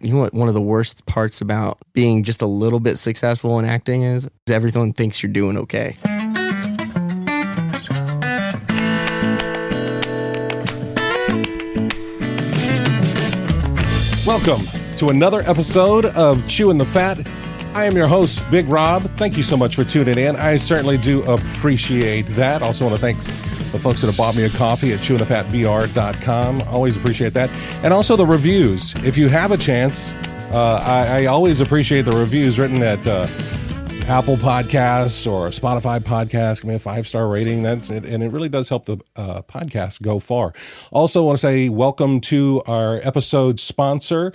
You know what one of the worst parts about being just a little bit successful in acting is everyone thinks you're doing okay. Welcome to another episode of Chewing the Fat. I am your host, Big Rob. Thank you so much for tuning in. I certainly do appreciate that. Also want to thank the folks that have bought me a coffee at chewingthefatbr.com. Always appreciate that. And also the reviews. If you have a chance, I always appreciate the reviews written at Apple Podcasts or Spotify Podcasts. Give me a 5-star rating. That's it, and it really does help the podcast go far. Also want to say welcome to our episode sponsor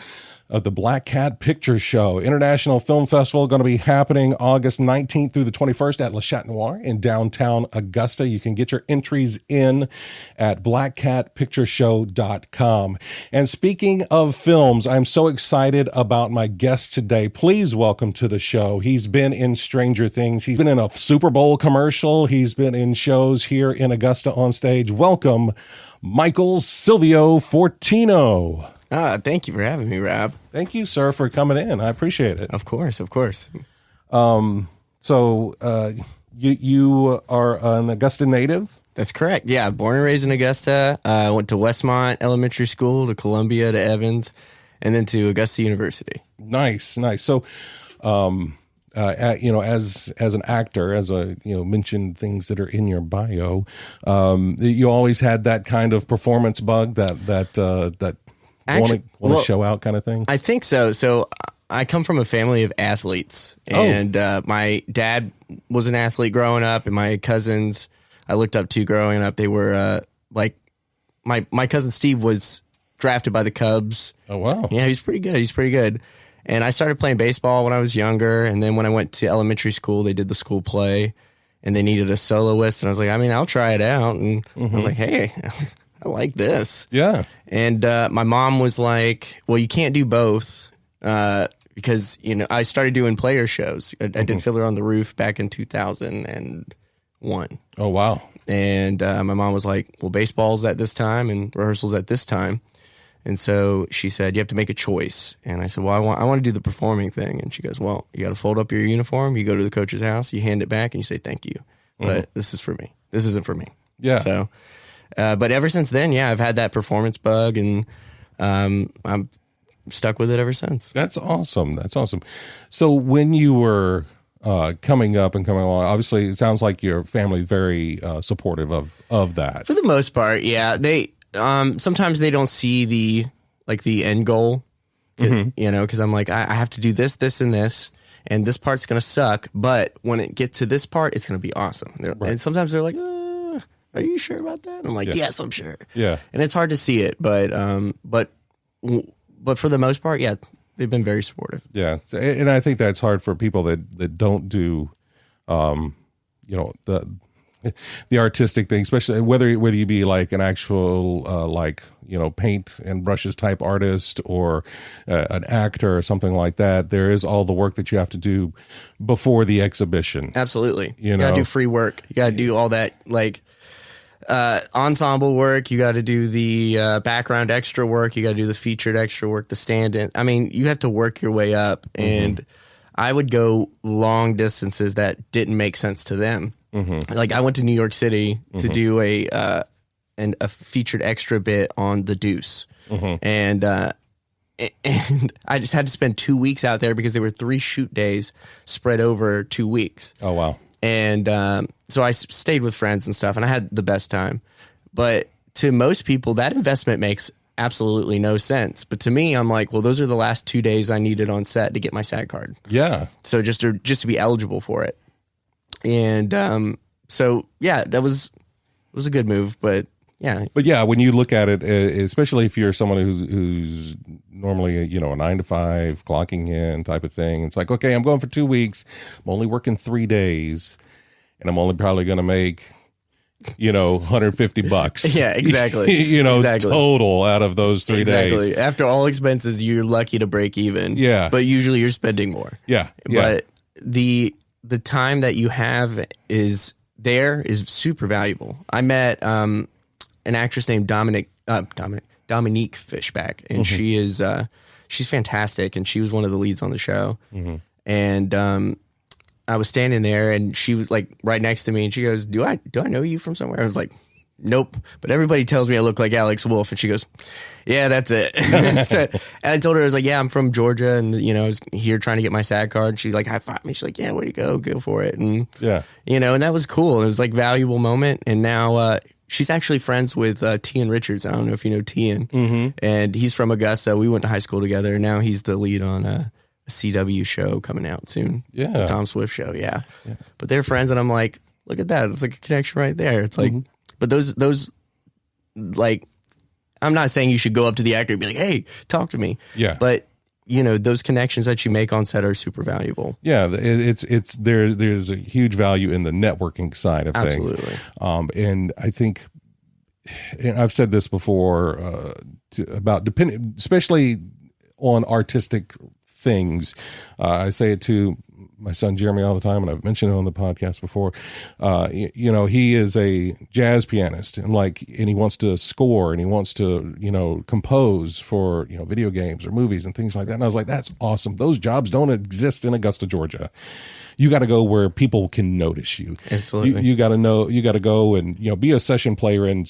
of the Black Cat Picture Show. International Film Festival going to be happening August 19th through the 21st at Le Chat Noir in downtown Augusta. You can get your entries in at blackcatpictureshow.com. And speaking of films, I'm so excited about my guest today. Please welcome to the show. He's been in Stranger Things. He's been in a Super Bowl commercial. He's been in shows here in Augusta on stage. Welcome, Michael Silvio Fortino. Thank you for having me, Rob. Thank you, sir, for coming in. I appreciate it. Of course, of course. So you are an Augusta native? That's correct. Yeah, born and raised in Augusta. I went to Westmont Elementary School, to Columbia, to Evans, and then to Augusta University. Nice, nice. So, as an actor, as mentioned things that are in your bio, you always had that kind of performance bug that want to show out kind of thing? I think so. So I come from a family of athletes, and my dad was an athlete growing up, and my cousins I looked up to growing up. They were like my cousin Steve was drafted by the Cubs. Oh, wow. Yeah, he's pretty good. And I started playing baseball when I was younger, and then when I went to elementary school, they did the school play, and they needed a soloist, and I was like, I'll try it out. And I was like, hey, I like this. Yeah. And my mom was like, well, you can't do both because, I started doing player shows. I did Fiddler on the Roof back in 2001. Oh, wow. And my mom was like, well, baseball's at this time and rehearsals at this time. And so she said, you have to make a choice. And I said, well, I want to do the performing thing. And she goes, well, you got to fold up your uniform. You go to the coach's house, you hand it back, and you say, thank you. But this is for me. This isn't for me. Yeah. So... but ever since then, yeah, I've had that performance bug, and I'm stuck with it ever since. That's awesome. So when you were coming up and coming along, obviously it sounds like your family very supportive of that. For the most part, yeah. They sometimes they don't see the end goal, because I'm like, I have to do this, this, and this, and this part's gonna suck. But when it gets to this part, it's gonna be awesome. Right. And sometimes they're like, are you sure about that? I'm like, yes, I'm sure. Yeah. And it's hard to see it, but for the most part, yeah, they've been very supportive. Yeah. And I think that's hard for people that don't do, the artistic thing, especially whether you be like an actual, paint and brushes type artist or an actor or something like that. There is all the work that you have to do before the exhibition. Absolutely. You gotta do free work. You gotta do all that, ensemble work. You got to do the background extra work. You got to do the featured extra work, the stand-in. You have to work your way up. And I would go long distances that didn't make sense to them. Like I went to New York City to do a featured extra bit on The Deuce. And I just had to spend 2 weeks out there because there were 3 shoot days spread over 2 weeks. Oh, wow. And so I stayed with friends and stuff, and I had the best time. But to most people, that investment makes absolutely no sense. But to me, I'm like, well, those are the last 2 days I needed on set to get my SAG card. Yeah. So just to be eligible for it. And so, yeah, it was a good move. But yeah. But yeah, when you look at it, especially if you're someone who's normally, a 9-to-5 clocking in type of thing, it's like, okay, I'm going for 2 weeks. I'm only working 3 days, and I'm only probably going to make, $150. Yeah, exactly. Exactly. Total out of those 3 days. Exactly. After all expenses, you're lucky to break even. Yeah. But usually you're spending more. Yeah. But the time that you have is super valuable. I met an actress named Dominique Fishback, and she is she's fantastic, and she was one of the leads on the show. And I was standing there, and she was like right next to me, and she goes, "Do I know you from somewhere?" I was like, "Nope," but everybody tells me I look like Alex Wolf, and she goes, "Yeah, that's it." And I told her, I was like, "Yeah, I'm from Georgia, and I was here trying to get my SAG card." She like high-fived me. She's like, "Yeah, where you go for it." And and that was cool. It was like a valuable moment. And now she's actually friends with Tian Richards. I don't know if you know Tian, and he's from Augusta. We went to high school together. Now he's the lead on a CW show coming out soon. The Tom Swift show. Yeah, but they're friends, and I'm like, look at that. It's like a connection right there. It's like, but those like, I'm not saying you should go up to the actor and be like, "Hey, talk to me." Yeah. But those connections that you make on set are super valuable. Yeah, it's there's a huge value in the networking side of things. Absolutely. And I think, and I've said this before about depending, especially on artistic things. I say it to my son Jeremy all the time, and I've mentioned it on the podcast before. He is a jazz pianist, and he wants to score, and he wants to compose for video games or movies and things like that. And I was like, that's awesome. Those jobs don't exist in Augusta, Georgia. You got to go where people can notice you. Absolutely. You got to know. You got to go and be a session player in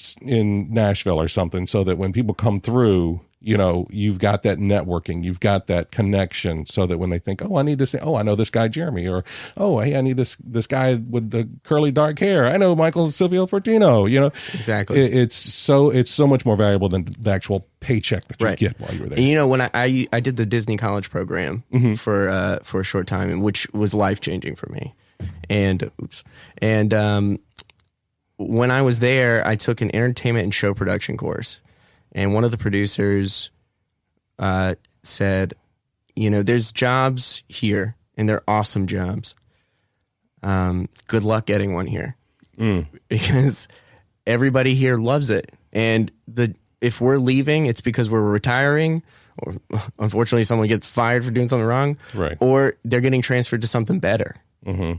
Nashville or something, so that when people come through, you've got that networking, you've got that connection, so that when they think, oh, I need this, oh, I know this guy Jeremy, or oh, hey, I need this guy with the curly dark hair. I know Michael Silvio Fortino. Exactly. It's so much more valuable than the actual paycheck that you get while you were there. And when I did the Disney college program for a short time, which was life changing for me, and when I was there, I took an entertainment and show production course. And one of the producers said, there's jobs here, and they're awesome jobs. Good luck getting one here. Because everybody here loves it. And if we're leaving, it's because we're retiring, or unfortunately someone gets fired for doing something wrong, right? Or they're getting transferred to something better.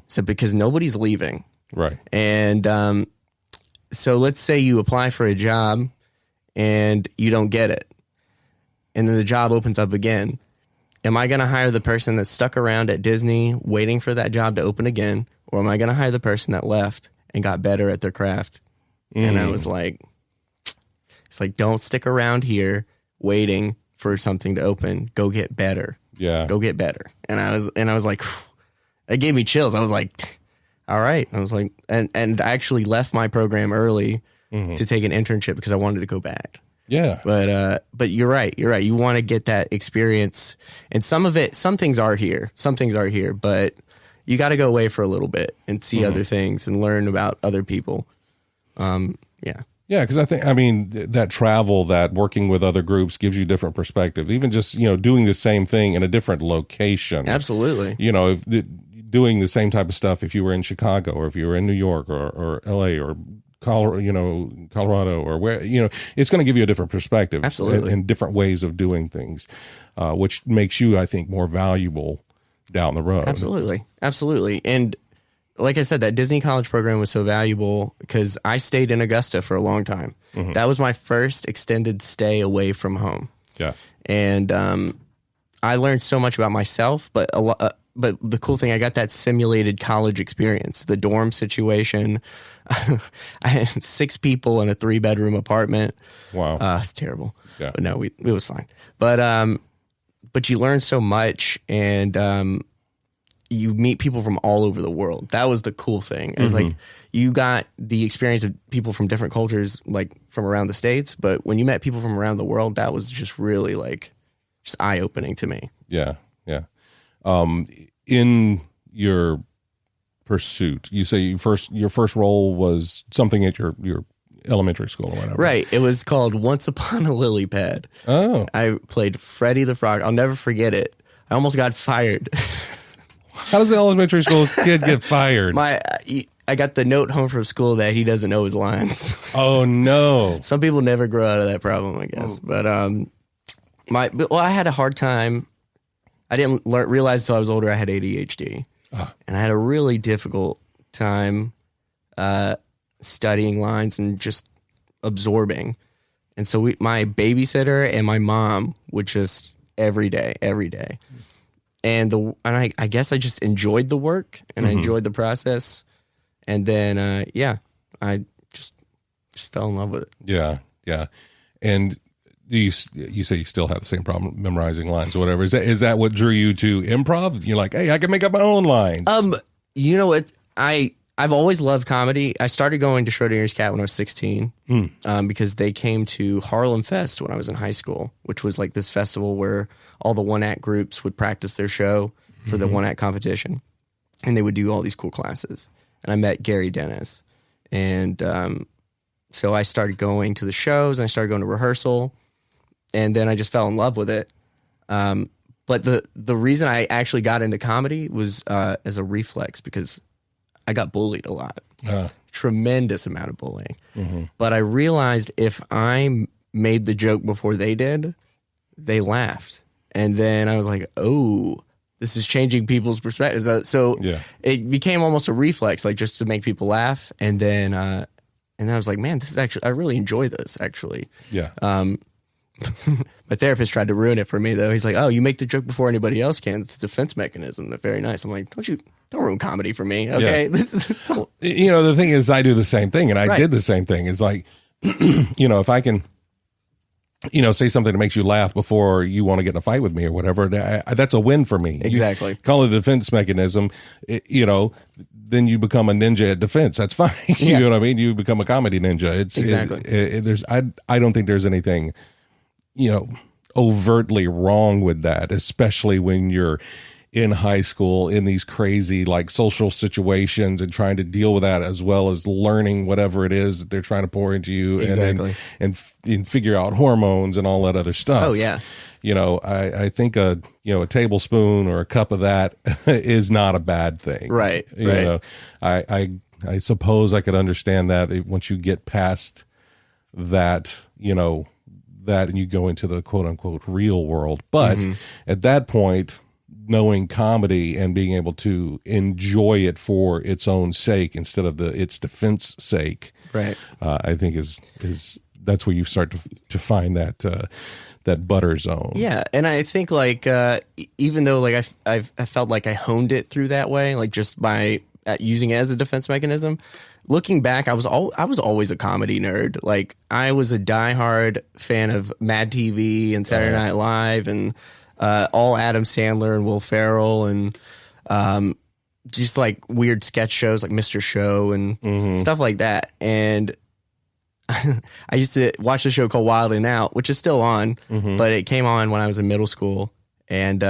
So because nobody's leaving. Right. And so let's say you apply for a job, and you don't get it, and then the job opens up again. Am I going to hire the person that stuck around at Disney waiting for that job to open again, or am I going to hire the person that left and got better at their craft? And I was like, it's like, don't stick around here waiting for something to open. Go get better. Yeah. Go get better. And I was like, it gave me chills. I was like, all right. I was like, and I actually left my program early to take an internship because I wanted to go back. Yeah. But you're right. You want to get that experience, and some things are here, but you got to go away for a little bit and see other things and learn about other people. Yeah. Yeah, because that travel, that working with other groups gives you different perspective. Even just, doing the same thing in a different location. Absolutely. If doing the same type of stuff if you were in Chicago, or if you were in New York, or LA, or Colorado, or where, it's going to give you a different perspective. Absolutely. And different ways of doing things, which makes you, I think, more valuable down the road. Absolutely. And like I said, that Disney college program was so valuable because I stayed in Augusta for a long time. That was my first extended stay away from home. Yeah. And I learned so much about myself, but the cool thing, I got that simulated college experience, the dorm situation. I had 6 people in a 3-bedroom apartment. Wow. It's terrible. Yeah. But no, it was fine. But you learn so much, and you meet people from all over the world. That was the cool thing. It was like you got the experience of people from different cultures, like from around the States. But when you met people from around the world, that was just really just eye-opening to me. Yeah, yeah. In your pursuit, you say your first role was something at your elementary school or whatever. Right. It was called Once Upon a Lily Pad. Oh. I played Freddy the Frog. I'll never forget it. I almost got fired. How does the elementary school kid get fired? I got the note home from school that he doesn't know his lines. Oh no. Some people never grow out of that problem, I guess. But I had a hard time. I didn't realize until I was older I had ADHD. And I had a really difficult time studying lines and just absorbing. And so my babysitter and my mom would just every day. And I guess I just enjoyed the work and I enjoyed the process. And then, I just fell in love with it. Yeah. Yeah. And you say you still have the same problem memorizing lines or whatever. Is that what drew you to improv? You're like, hey, I can make up my own lines. You know what? I've always loved comedy. I started going to Schrodinger's Cat when I was 16 because they came to Harlem Fest when I was in high school, which was like this festival where all the one-act groups would practice their show for the one-act competition. And they would do all these cool classes. And I met Gary Dennis. And so I started going to the shows and I started going to rehearsal. And then I just fell in love with it. But the reason I actually got into comedy was as a reflex because I got bullied a lot. Tremendous amount of bullying. But I realized if I made the joke before they did, they laughed. And then I was like, oh, this is changing people's perspectives. So it became almost a reflex, like just to make people laugh. And then I was like, man, this is actually, I really enjoy this actually. Yeah. My therapist tried to ruin it for me though. He's like, oh, you make the joke before anybody else can. It's a defense mechanism. They're very nice. I'm like, don't ruin comedy for me. Okay. Yeah. The thing is, I do the same thing and I did the same thing. It's like, if I can, say something that makes you laugh before you want to get in a fight with me or whatever, that's a win for me. Exactly. You call it a defense mechanism, then you become a ninja at defense. That's fine. You know what I mean? You become a comedy ninja. I don't think there's anything, overtly wrong with that, especially when you're in high school in these crazy like social situations and trying to deal with that as well as learning whatever it is that they're trying to pour into you and figure out hormones and all that other stuff. Oh yeah. I think a tablespoon or a cup of that is not a bad thing. Right. I suppose I could understand that once you get past that, that and you go into the quote unquote real world. But at that point, knowing comedy and being able to enjoy it for its own sake instead of its defense sake, right? I think is that's where you start to find that butter zone. Yeah, and I think like even though like I felt like I honed it through that way, like just by using it as a defense mechanism. Looking back, I was always a comedy nerd. Like I was a diehard fan of Mad TV and Saturday Night Live and all Adam Sandler and Will Ferrell and just like weird sketch shows like Mr. Show and stuff like that. And I used to watch a show called Wild and Out, which is still on, but it came on when I was in middle school. And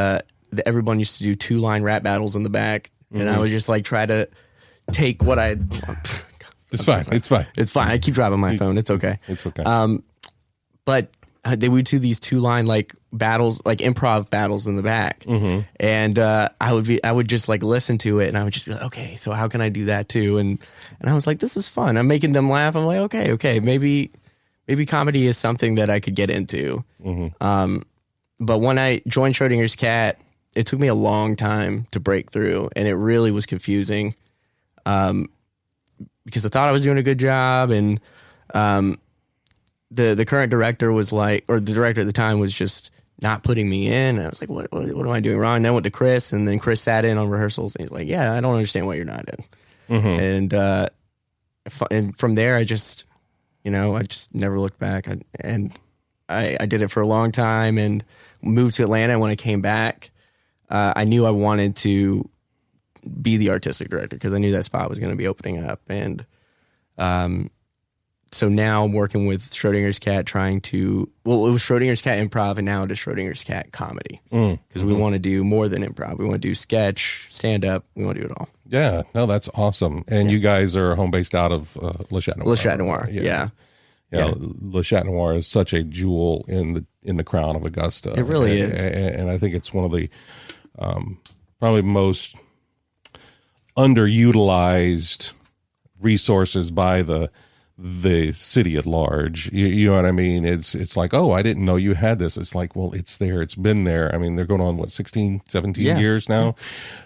everyone used to do 2-line rap battles in the back. And I would just like try to take what I... It's fine. It's fine. It's fine. I keep dropping my phone. It's okay. It's okay. But they would do these 2-line like battles, like improv battles in the back, and I would just like listen to it, and I would just be like, okay, so how can I do that too? And I was like, this is fun. I'm making them laugh. I'm like, okay, maybe comedy is something that I could get into. But when I joined Schrodinger's Cat, it took me a long time to break through, and it really was confusing. Because I thought I was doing a good job, and the current director was like, or the director at the time was just not putting me in. And I was like, what am I doing wrong? And then I went to Chris, and then Chris sat in on rehearsals, and he's like, yeah, I don't understand why you're not in. And from there, I just never looked back. I did it for a long time and moved to Atlanta. When I came back, I knew I wanted to be the artistic director because I knew that spot was going to be opening up. And so now I'm working with Schrodinger's Cat it was Schrodinger's Cat Improv, and now it is Schrodinger's Cat Comedy because we want to do more than improv. We want to do sketch, stand-up. We want to do it all. Yeah, no, that's awesome. And you guys are home-based out of Le Chat Noir. Le Chat Noir, yeah. Le Chat Noir is such a jewel in the crown of Augusta. It really is. And I think it's one of the probably most underutilized resources by the city at large. You know what I mean? It's like, oh, I didn't know you had this. It's like, well, it's there. It's been there. I mean, they're going on, 16, 17 years now.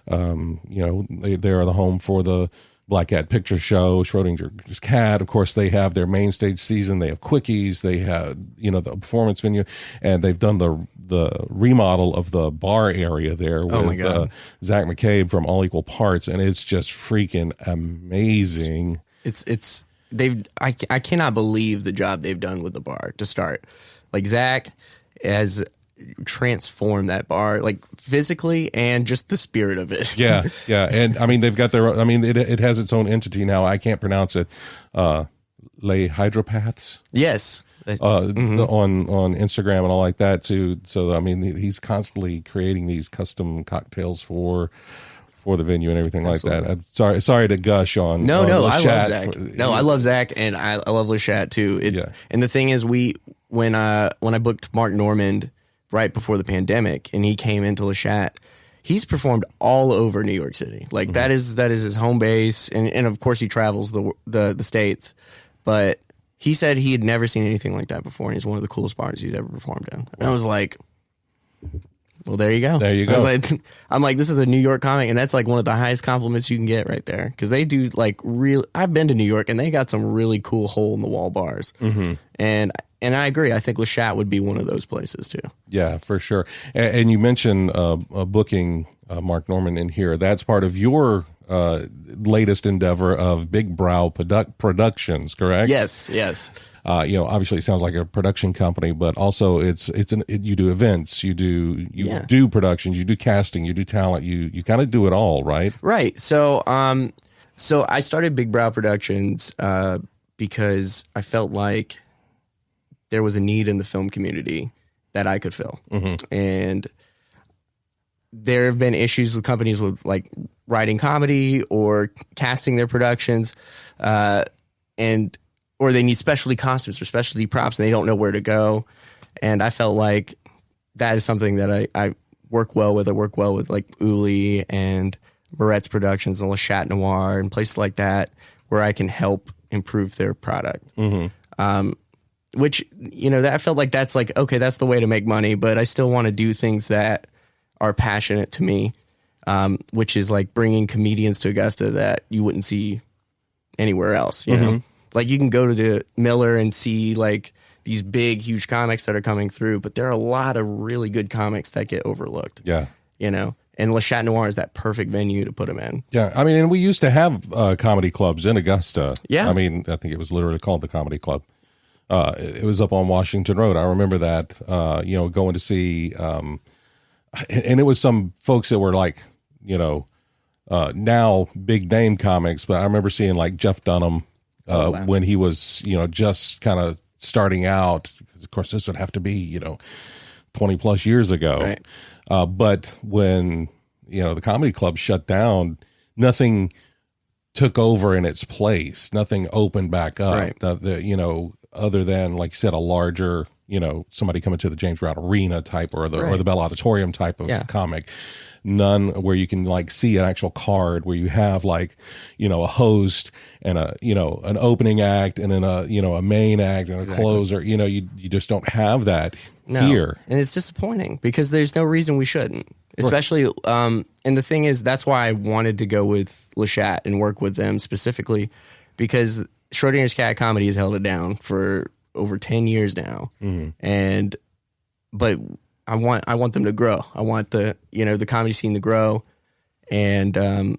They are the home for the Black Cat Picture Show, Schrodinger's Cat. Of course, they have their main stage season. They have Quickies. They have, the performance venue, and they've done the remodel of the bar area there with Zach McCabe from All Equal Parts, and it's just freaking amazing. I cannot believe the job they've done with the bar to start. Like, Zach has transform that bar, like, physically and just the spirit of it. Yeah. And I mean, they've got it has its own entity now. I can't pronounce it. Les Hydropaths. Yes. On Instagram and all like that too. So I mean, he's constantly creating these custom cocktails for the venue and everything Absolutely. Like that. I'm sorry to gush on. No, I love Zach. I love Zach, and I love Le Chat too. And the thing is, when I booked Mark Normand right before the pandemic, and he came into Le Chat, he's performed all over New York City. Like, that is his home base, and of course he travels the states. But he said he had never seen anything like that before, and it's one of the coolest bars he's ever performed in. And I was like, well, there you go. There you go. I'm like, this is a New York comic, and that's like one of the highest compliments you can get right there, because they do like I've been to New York, and they got some really cool hole in the wall bars, and I agree. I think Le Chat would be one of those places too. Yeah, for sure. And you mentioned booking Mark Normand in here. That's part of your latest endeavor of Big Brow Productions, correct? Yes. Obviously it sounds like a production company, but also you do events, you do productions, you do casting, you do talent, you kind of do it all, right? Right. So I started Big Brow Productions because I felt like there was a need in the film community that I could fill. And there have been issues with companies with like writing comedy or casting their productions, or they need specialty costumes or specialty props, and they don't know where to go. And I felt like that is something that I work well with. I work well with like Uli and Moretz Productions and Le Chat Noir and places like that, where I can help improve their product. Which, that I felt like that's like, okay, that's the way to make money, but I still want to do things that are passionate to me, which is like bringing comedians to Augusta that you wouldn't see anywhere else, you know? Like, you can go to the Miller and see like these big, huge comics that are coming through, but there are a lot of really good comics that get overlooked. Yeah. And Le Chat Noir is that perfect venue to put them in. Yeah. I mean, and we used to have comedy clubs in Augusta. Yeah. I mean, I think it was literally called the Comedy Club. It was up on Washington Road. I remember that, going to see, and it was some folks that were like, now big name comics, but I remember seeing like Jeff Dunham, when he was, just kind of starting out. Of course, this would have to be, 20 plus years ago. Right. But when, the comedy club shut down, nothing took over in its place. Nothing opened back up. Right. Other than, like you said, a larger, somebody coming to the James Brown Arena type or the Bell Auditorium type of comic. None where you can like see an actual card where you have like, a host and an opening act and then a main act and a closer. You just don't have that here. And it's disappointing because there's no reason we shouldn't. Especially, and the thing is, that's why I wanted to go with Le Chat and work with them specifically, because Schrodinger's Cat Comedy has held it down for over 10 years now. But I want them to grow. I want the comedy scene to grow. And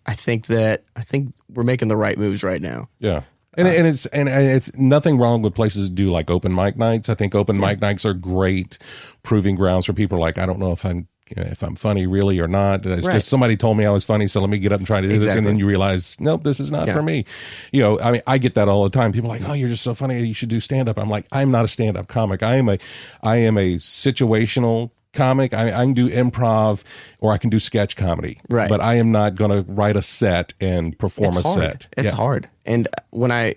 I think we're making the right moves right now. Yeah. And it's nothing wrong with places to do like open mic nights. I think open mic nights are great proving grounds for people. Like, I don't know if I'm funny really or not. It's just somebody told me I was funny, so let me get up and try to do this. And then you realize, nope, this is not for me. I mean, I get that all the time. People are like, oh, you're just so funny, you should do stand-up. I'm like, I'm not a stand-up comic. I am a situational comic. I can do improv or I can do sketch comedy. Right. But I am not going to write a set and perform a set. It's hard. And when I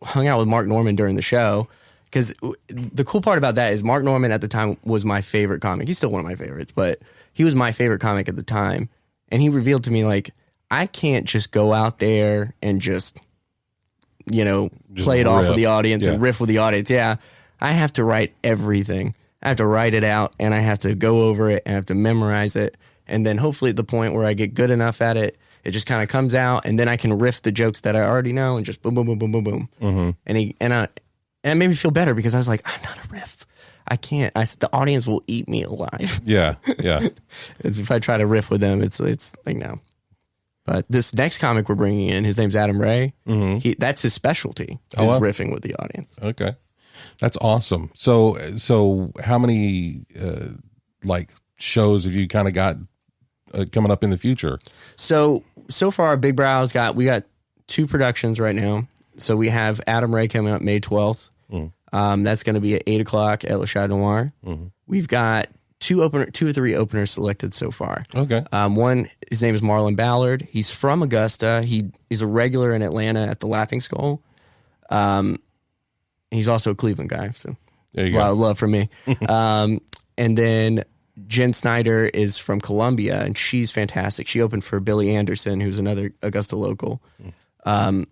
hung out with Mark Normand during the show, because the cool part about that is Mark Normand at the time was my favorite comic. He's still one of my favorites, but he was my favorite comic at the time. And he revealed to me, like, I can't just go out there and just play it off with the audience and riff with the audience. Yeah, I have to write everything. I have to write it out, and I have to go over it, and I have to memorize it. And then hopefully at the point where I get good enough at it It just kind of comes out, and then I can riff the jokes that I already know, and just boom, boom, boom, boom, boom, boom. Mm-hmm. And it made me feel better because I was like, I'm not a riff. I can't. I said the audience will eat me alive. Yeah. If I try to riff with them, it's like no. But this next comic we're bringing in, his name's Adam Ray. Mm-hmm. That's his specialty, is riffing with the audience. Okay. That's awesome. So how many like shows have you kind of got coming up in the future? So far, Big Brow's we got 2 productions right now. So we have Adam Ray coming up May 12th. That's going to be at 8:00 at Le Chat Noir. We've got 2 or 3 openers selected so far. Okay. One, his name is Marlon Ballard. He's from Augusta. He's a regular in Atlanta at the Laughing Skull. He's also a Cleveland guy, so there you a lot go. of love from me. And then Jen Snyder is from Columbia, and she's fantastic. She opened for Billy Anderson, who's another Augusta local, and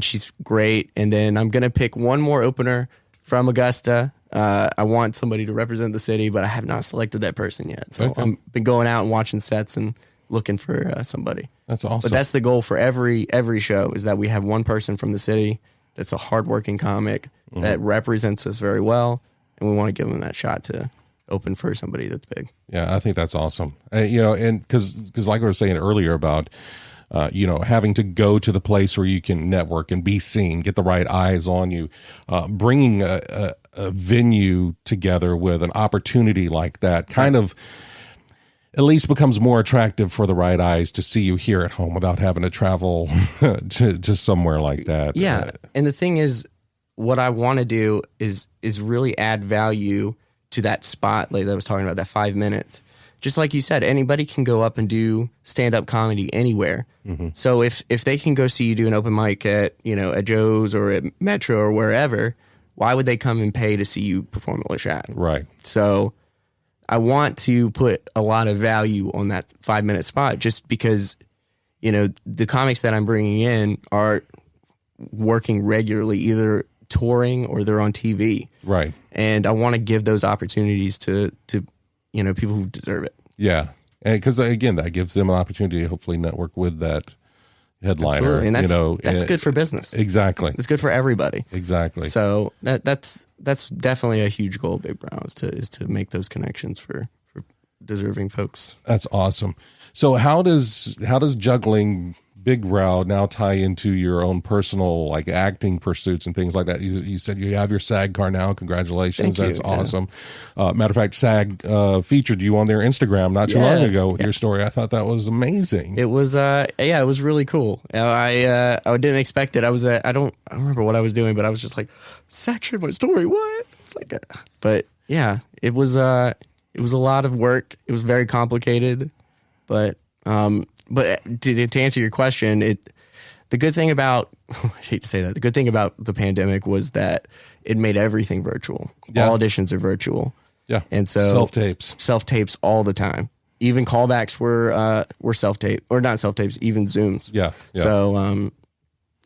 she's great. And then I'm going to pick one more opener from Augusta. I want somebody to represent the city, but I have not selected that person yet. So I've been going out and watching sets and looking for somebody. That's awesome. But that's the goal for every show, is that we have one person from the city that's a hardworking comic that represents us very well, and we want to give them that shot to open for somebody that's big. Yeah, I think that's awesome. And because like I was saying earlier about, having to go to the place where you can network and be seen, get the right eyes on you, bringing a venue together with an opportunity like that kind of at least becomes more attractive for the right eyes to see you here at home without having to travel to somewhere like that. Yeah. And the thing is, what I want to do is really add value to that spot, like that I was talking about, that 5 minutes. Just like you said, anybody can go up and do stand-up comedy anywhere. So if they can go see you do an open mic at Joe's or at Metro or wherever, why would they come and pay to see you perform at Le Chat? Right. So I want to put a lot of value on that 5 minute spot, just because, the comics that I'm bringing in are working regularly, either touring or they're on TV. Right. And I want to give those opportunities to people who deserve it. Yeah. And because again, that gives them an opportunity to hopefully network with that headliner. Absolutely. And that's good for business. Exactly. It's good for everybody. Exactly. So that's definitely a huge goal of Big Brow, is to make those connections for deserving folks. That's awesome. So how does juggling Big Brow now tie into your own personal like acting pursuits and things like that? You said you have your SAG card now. Congratulations. Thank That's you. awesome. Matter of fact, SAG featured you on their Instagram not too long ago with your story. I thought that was amazing. It was it was really cool. I didn't expect it. I don't remember what I was doing, but I was just like, SAG shared my story. What? It's like, but yeah, it was a lot of work. It was very complicated, but to answer your question, the good thing about I hate to say that, the good thing about the pandemic was that it made everything virtual. Yeah. All auditions are virtual. Yeah. And so self tapes all the time. Even callbacks were self tape, or not self tapes, even Zooms. Yeah. So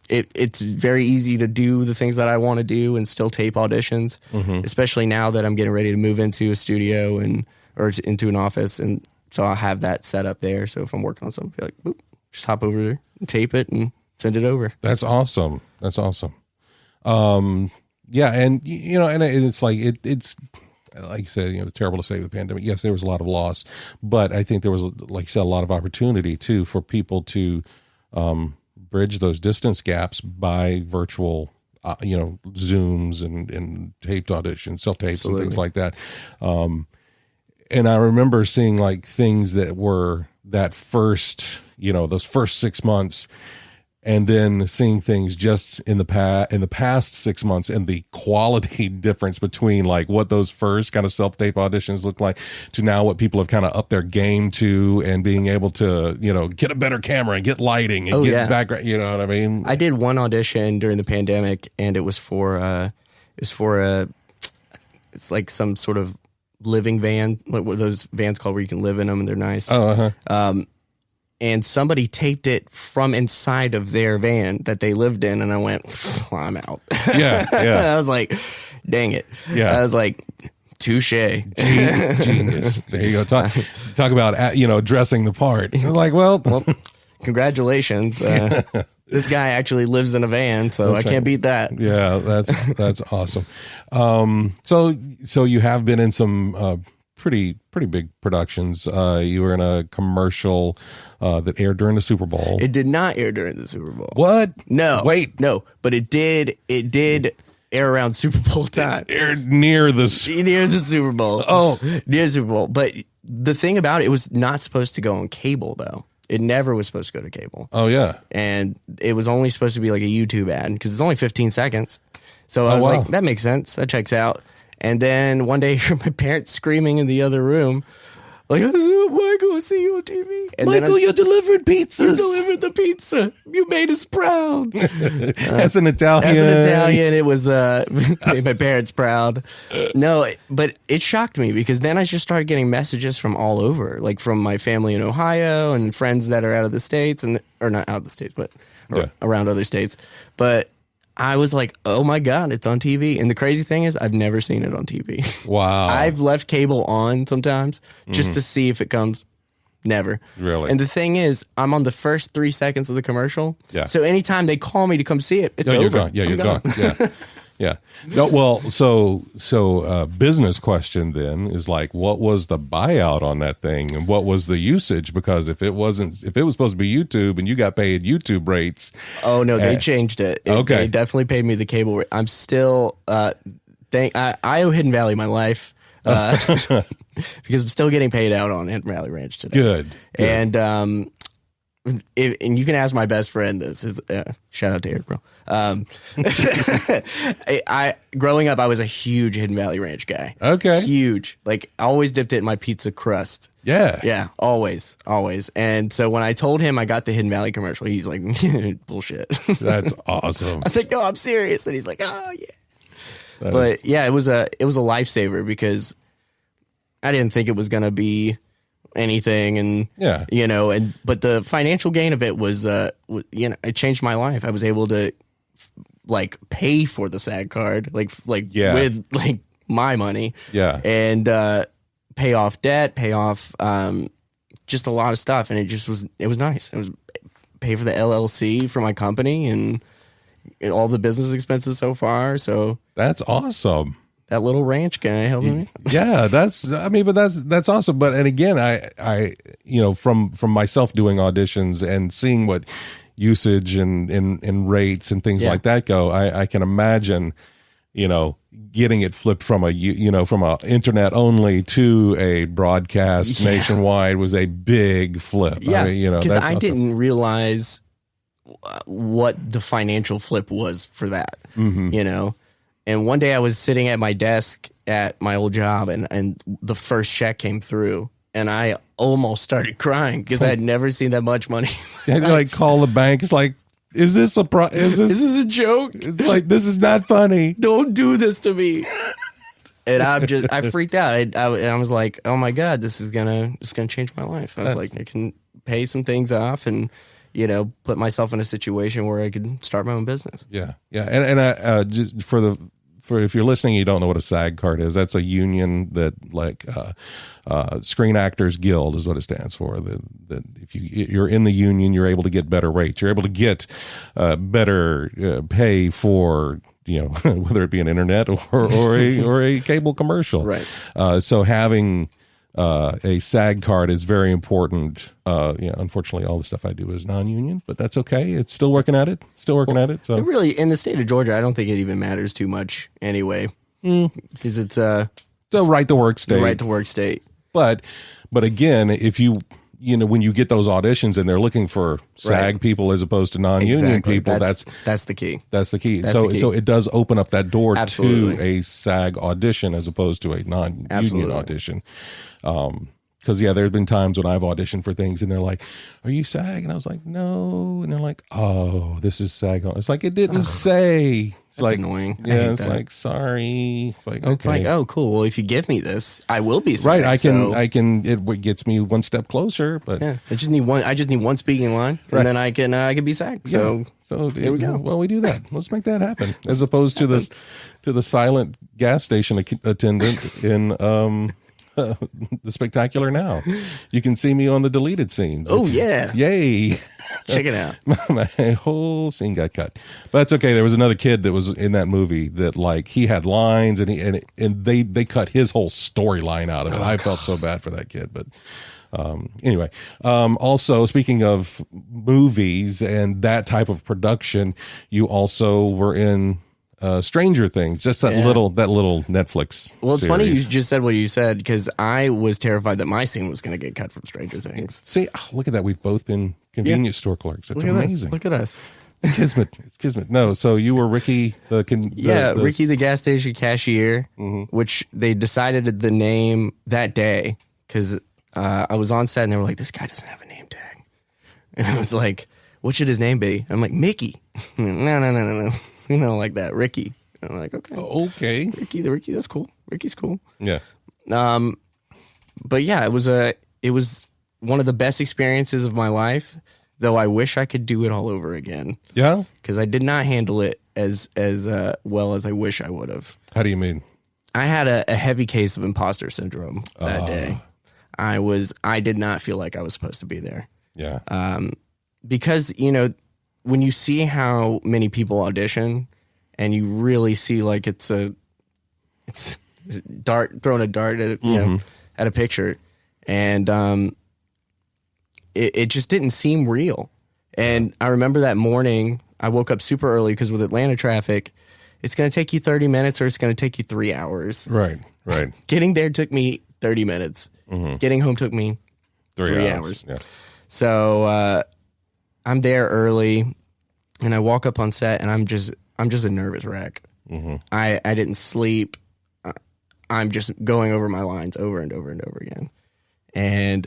it's very easy to do the things that I want to do and still tape auditions, especially now that I'm getting ready to move into a studio or into an office, and so I'll have that set up there. So if I'm working on something, I'll be like, boop, just hop over there and tape it and send it over. That's awesome. That's awesome. Yeah, and and it's like it's like you said, it's terrible to say with the pandemic. Yes, there was a lot of loss, but I think there was, like you said, a lot of opportunity too for people to bridge those distance gaps by virtual, Zooms and taped auditions, self tapes, and things like that. And I remember seeing like things that were that first, those first 6 months, and then seeing things just in the past 6 months, and the quality difference between like what those first kind of self-tape auditions look like to now what people have kind of upped their game to, and being able to, get a better camera and get lighting and get background, you know what I mean? I did one audition during the pandemic, and it was for it's like some sort of living van, like what are those vans called where you can live in them and they're nice. And somebody taped it from inside of their van that they lived in, and I went, I'm out. Yeah. I was like, dang it. Yeah. I was like, touche. Genius. There you go. Talk about, dressing the part. You're like, well, congratulations. This guy actually lives in a van, so I can't beat that. Yeah, that's awesome. So you have been in some pretty big productions. You were in a commercial that aired during the Super Bowl. It did not air during the Super Bowl. What? No. Wait. No, but it did air around Super Bowl time. It aired near the Super Bowl. Oh. Near the Super Bowl. But the thing about it was not supposed to go on cable, though. It never was supposed to go to cable. Oh, yeah. And it was only supposed to be like a YouTube ad because it's only 15 seconds. So I was like, that makes sense. That checks out. And then one day I heard my parents screaming in the other room, like, Michael, I see you on TV. And Michael, you delivered pizzas. You delivered the pizza. You made us proud. As an Italian. It was made my parents proud. No, but it shocked me because then I just started getting messages from all over, like from my family in Ohio and friends that are out of the States, or not out of the States, but around other states. But I was like, oh my God, it's on TV. And the crazy thing is, I've never seen it on TV. Wow. I've left cable on sometimes just to see if it comes. Never. Really? And the thing is, I'm on the first 3 seconds of the commercial. Yeah. So anytime they call me to come see it, it's over. You're gone. Yeah, you're gone. Yeah. Yeah. No, well, so business question then is like, what was the buyout on that thing, and what was the usage? Because if it was supposed to be YouTube and you got paid YouTube rates. Oh no, they changed it. Okay. They definitely paid me the cable rate. I'm still I owe Hidden Valley my life because I'm still getting paid out on Hidden Valley Ranch today. Good. And and you can ask my best friend this. Shout out to Eric, bro. Growing up, I was a huge Hidden Valley Ranch guy. Okay. Huge. Like, I always dipped it in my pizza crust. Yeah. Yeah, always. And so when I told him I got the Hidden Valley commercial, he's like, bullshit. That's awesome. I was like, no, I'm serious. And he's like, oh, yeah. It was a lifesaver because I didn't think it was going to be anything, and but the financial gain of it was it changed my life. I was able to like pay for the SAG card with like my money, and pay off debt, pay off just a lot of stuff, and it was nice. It was pay for the LLC for my company and all the business expenses so far. So that's awesome. That little ranch guy helping me. Yeah, that's awesome. But, and again, I from myself doing auditions and seeing what usage and rates and things like that go, I can imagine, getting it flipped from a internet only to a broadcast nationwide was a big flip. Yeah, because I awesome. didn't realize what the financial flip was for that, And one day I was sitting at my desk at my old job, and the first check came through, and I almost started crying because I had never seen that much money. And you like call the bank. It's like, is this a joke? It's like, this is not funny. Don't do this to me. And I freaked out. I was like, oh my God, this is gonna change my life. I was like, I can pay some things off and put myself in a situation where I could start my own business. Yeah, yeah. And just for if you're listening, you don't know what a SAG card is. That's a union that Screen Actors Guild is what it stands for. That if you're in the union, you're able to get better rates. You're able to get better pay for whether it be an internet or a cable commercial. Right. So having a SAG card is very important. Unfortunately, all the stuff I do is non-union, but that's okay. It's still working at it. So it really, in the state of Georgia, I don't think it even matters too much anyway, because it's the right to work state. The right to work state. But again, if when you get those auditions and they're looking for SAG people as opposed to non-union people, that's the key. That's the key. So it does open up that door to a SAG audition as opposed to a non-union audition. Because there's been times when I've auditioned for things and they're like, "Are you SAG?" And I was like, "No." And they're like, "Oh, this is SAG." It's like, it didn't say. It's like annoying. Yeah, it's like, sorry. It's like, okay. It's like, oh, cool. Well, if you give me this, I will be SAG. Right. I can. It gets me one step closer. But yeah, I just need one speaking line, and then I can be SAG. So here we go. Well, we do that. Let's make that happen, as opposed to the silent gas station attendant in The Spectacular Now. You can see me on the deleted scenes. Oh, yeah. Yay. Check it out. My whole scene got cut. But that's okay. There was another kid that was in that movie that, like, he had lines, and they cut his whole storyline out of it. I felt so bad for that kid. But anyway, also, speaking of movies and that type of production, you also were in Stranger Things, just that little Netflix. Well, it's series. funny you just said what you said, because I was terrified that my scene was going to get cut from Stranger Things. See, look at that. We've both been convenience store clerks. It's amazing. Look at us. It's kismet. It's kismet. No, so you were Ricky Ricky the gas station cashier, which they decided the name that day because I was on set and they were like, this guy doesn't have a name tag. And I was like, what should his name be? I'm like, Mickey. No. You know, like that, Ricky. And I'm like, okay. Ricky, that's cool. Ricky's cool. Yeah. But yeah, it was one of the best experiences of my life, though I wish I could do it all over again. Yeah? Because I did not handle it as well as I wish I would have. How do you mean? I had a heavy case of imposter syndrome that day. I did not feel like I was supposed to be there. Yeah. Because, you know, when you see how many people audition and you really see like it's throwing a dart at, you know, at a picture, and it just didn't seem real. And I remember that morning I woke up super early because with Atlanta traffic, it's going to take you 30 minutes or it's going to take you 3 hours. Right. Getting there took me 30 minutes. Getting home took me 3 hours. Yeah. So I'm there early, and I walk up on set, and I'm just a nervous wreck. I didn't sleep. I'm just going over my lines over and over and over again. And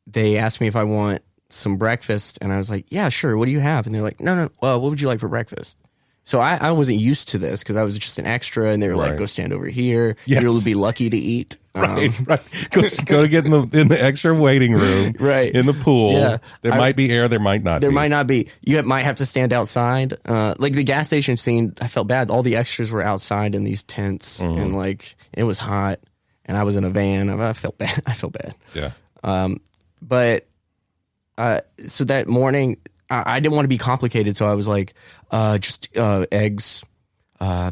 they asked me if I want some breakfast, and I was like, yeah, sure. What do you have? And they're like, no. Well, what would you like for breakfast? So I wasn't used to this because I was just an extra, and they were like, go stand over here. Yes. You'll be lucky to eat. Right. Go to get in the extra waiting room. Right. In the pool. Yeah. There might be air. There might not be. There might not be. You might have to stand outside. Like the gas station scene, I felt bad. All the extras were outside in these tents, and like it was hot, and I was in a van. I felt bad. Yeah. But so that morning, I didn't want to be complicated, so I was like, just eggs,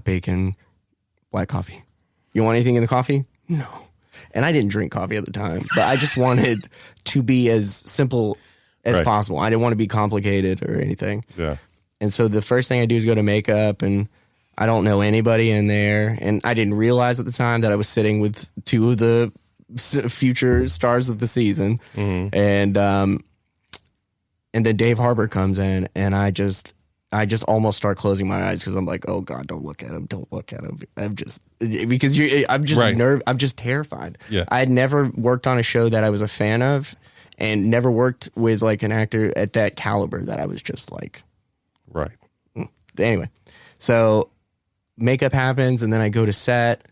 bacon, black coffee. You want anything in the coffee? No. And I didn't drink coffee at the time, but I just wanted to be as simple as possible. I didn't want to be complicated or anything. Yeah. And so the first thing I do is go to makeup, and I don't know anybody in there. And I didn't realize at the time that I was sitting with two of the future stars of the season. And then Dave Harbour comes in, and I just almost start closing my eyes because I'm like, oh God, don't look at him. I'm just I'm just terrified. Yeah. I had never worked on a show that I was a fan of, and never worked with like an actor at that caliber that I was just like, right. Anyway, so makeup happens, and then I go to set,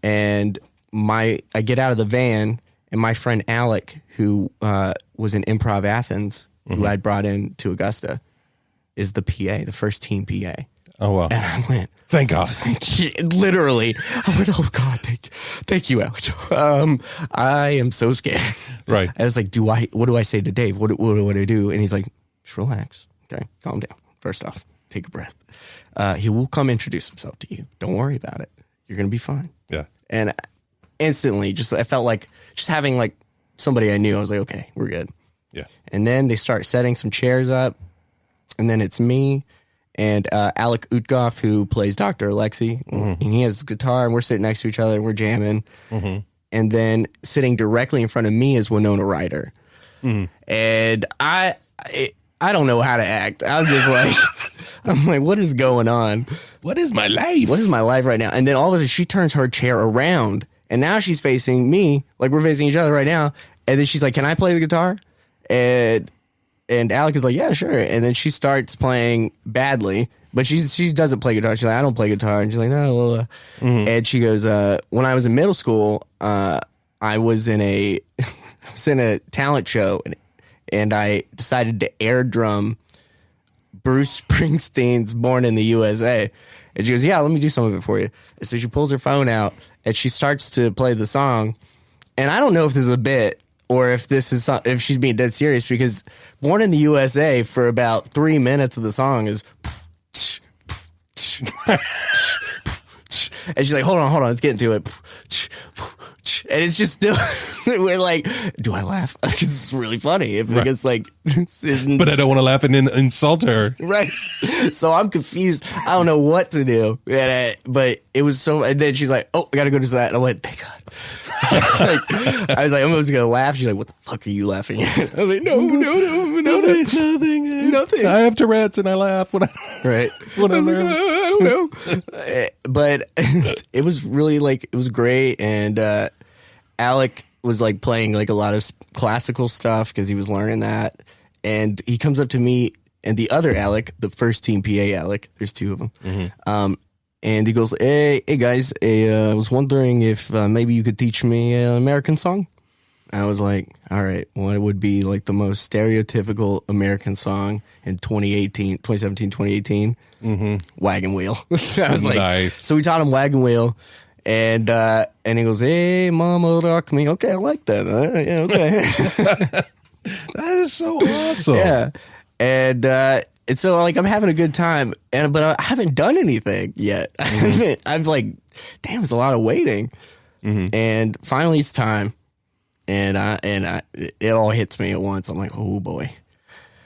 and I get out of the van, and my friend Alec, who was in Improv Athens, who I'd brought in to Augusta, is the PA, the first team PA. Oh, wow. And I went, thank God. Literally. I went, oh God, thank you, Alec. I am so scared. Right. I was like, what do I say to Dave? What do I do? And he's like, just relax. Okay. Calm down. First off, take a breath. He will come introduce himself to you. Don't worry about it. You're going to be fine. Yeah. And instantly, I felt like just having like somebody I knew, I was like, okay, we're good. Yeah. And then they start setting some chairs up, and then it's me and Alec Utgoff, who plays Dr. Alexi, and he has his guitar, and we're sitting next to each other, and we're jamming. And then sitting directly in front of me is Winona Ryder. And I don't know how to act. I'm just like, what is going on? What is my life? What is my life right now? And then all of a sudden she turns her chair around, and now she's facing me, like we're facing each other right now. And then she's like, can I play the guitar? And Alec is like, yeah, sure. And then she starts playing badly, but she doesn't play guitar. She's like, I don't play guitar. And she's like, no. And she goes, when I was in middle school, I was in a talent show, and I decided to air drum Bruce Springsteen's Born in the USA. And she goes, yeah, let me do some of it for you. And so she pulls her phone out, and she starts to play the song. and I don't know if this is a bit or if this is if she's being dead serious, because Born in the USA for about 3 minutes of the song is and she's like, hold on, let's get into it. And it's just still, we're like, do I laugh? Because it's really funny. Because like, but I don't want to laugh and then insult her. Right. So I'm confused. I don't know what to do. But it was so, and then she's like, oh, I got to go to that. And I went, thank God. I was like, I'm just going to laugh. She's like, what the fuck are you laughing at? I was like, no, nothing. I have Tourette's and I laugh when I, right. When I don't know. But it was really like, it was great. And, Alec was like playing like a lot of classical stuff because he was learning that. And he comes up to me and the other Alec, the first team PA Alec, there's two of them. Mm-hmm. And he goes, hey guys, I was wondering if maybe you could teach me an American song. I was like, all right, what would be like the most stereotypical American song in 2017, 2018? Mm-hmm. Wagon Wheel. I was like, nice. So we taught him Wagon Wheel. And he goes, hey, mama, rock me. Okay, I like that. Yeah, okay. That is so awesome. Yeah. And so like I'm having a good time, but I haven't done anything yet. Mm-hmm. I'm like, damn, it's a lot of waiting. Mm-hmm. And finally it's time. And it all hits me at once. I'm like, oh boy.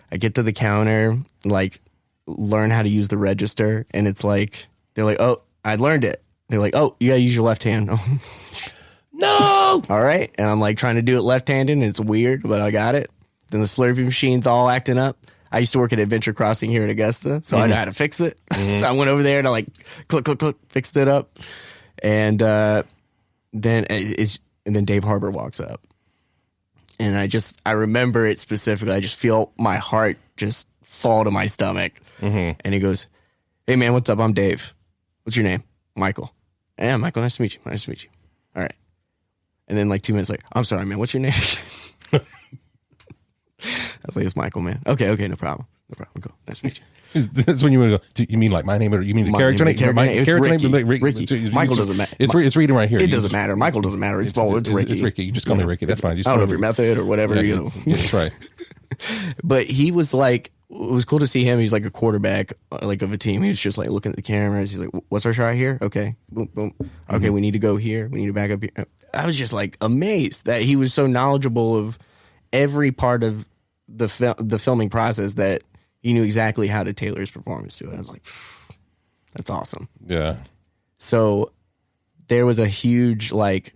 I get to the counter, like learn how to use the register, and it's like, they're like, oh, I learned it. They're like, oh, you gotta use your left hand. No! All right. And I'm like trying to do it left-handed, and it's weird, but I got it. Then the Slurpee machine's all acting up. I used to work at Adventure Crossing here in Augusta, so I know how to fix it. Mm-hmm. So I went over there and I like click, fixed it up. And then Dave Harbor walks up. And I remember it specifically. I just feel my heart just fall to my stomach. Mm-hmm. And he goes, hey man, what's up? I'm Dave. What's your name? Michael. Yeah, Michael, nice to meet you. All right. And then like 2 minutes later, I'm sorry, man, what's your name? I was like, it's Michael, man. Okay, no problem. Go. Nice to meet you. That's when you want to go, do you mean like my name or you mean the character name? It's Ricky. Michael doesn't matter. It's reading right here. It doesn't matter. Michael doesn't matter. It's Ricky. It's Ricky. You just call me Ricky. That's fine. I don't know if your method or whatever, you know. That's right. But he was like, it was cool to see him. He's like a quarterback, like of a team. He was just like looking at the cameras. He's like, "What's our shot here? Okay, boom, boom. Okay, we need to go here. We need to back up here." I was just like amazed that he was so knowledgeable of every part of the filming process, that he knew exactly how to tailor his performance to it. I was like, "That's awesome." Yeah. So there was a huge like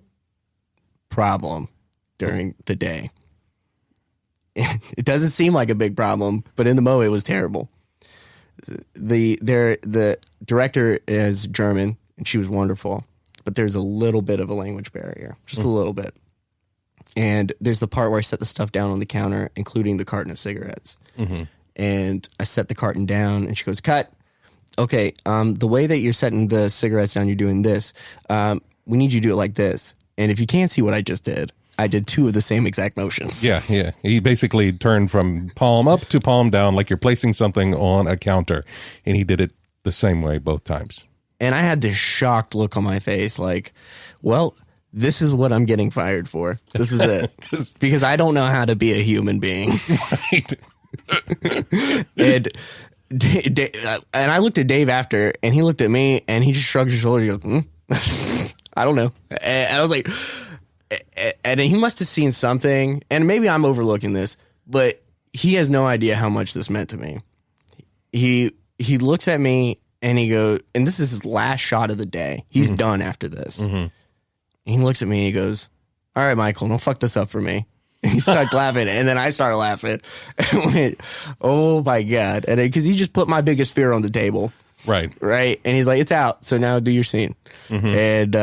problem during the day. It doesn't seem like a big problem, but in the moment it was terrible. The director is German, and she was wonderful, but there's a little bit of a language barrier, just a little bit. And there's the part where I set the stuff down on the counter, including the carton of cigarettes. Mm-hmm. And I set the carton down, and she goes, "Cut. Okay, the way that you're setting the cigarettes down, you're doing this. We need you to do it like this. And if you can't see what I just did, I did two of the same exact motions." Yeah. He basically turned from palm up to palm down, like you're placing something on a counter, and he did it the same way both times. And I had this shocked look on my face, like, well, this is what I'm getting fired for. This is it. Because I don't know how to be a human being. Right. And I looked at Dave after, and he looked at me, and he just shrugged his shoulders. He goes, I don't know. And I was like, and he must have seen something, and maybe I'm overlooking this, but he has no idea how much this meant to me. He looks at me, and he goes, and this is his last shot of the day. He's done after this. Mm-hmm. And he looks at me, and he goes, all right, Michael, don't fuck this up for me. And he started laughing, and then I started laughing. And went, oh my God. And because he just put my biggest fear on the table. Right. And he's like, it's out, so now do your scene. Mm-hmm.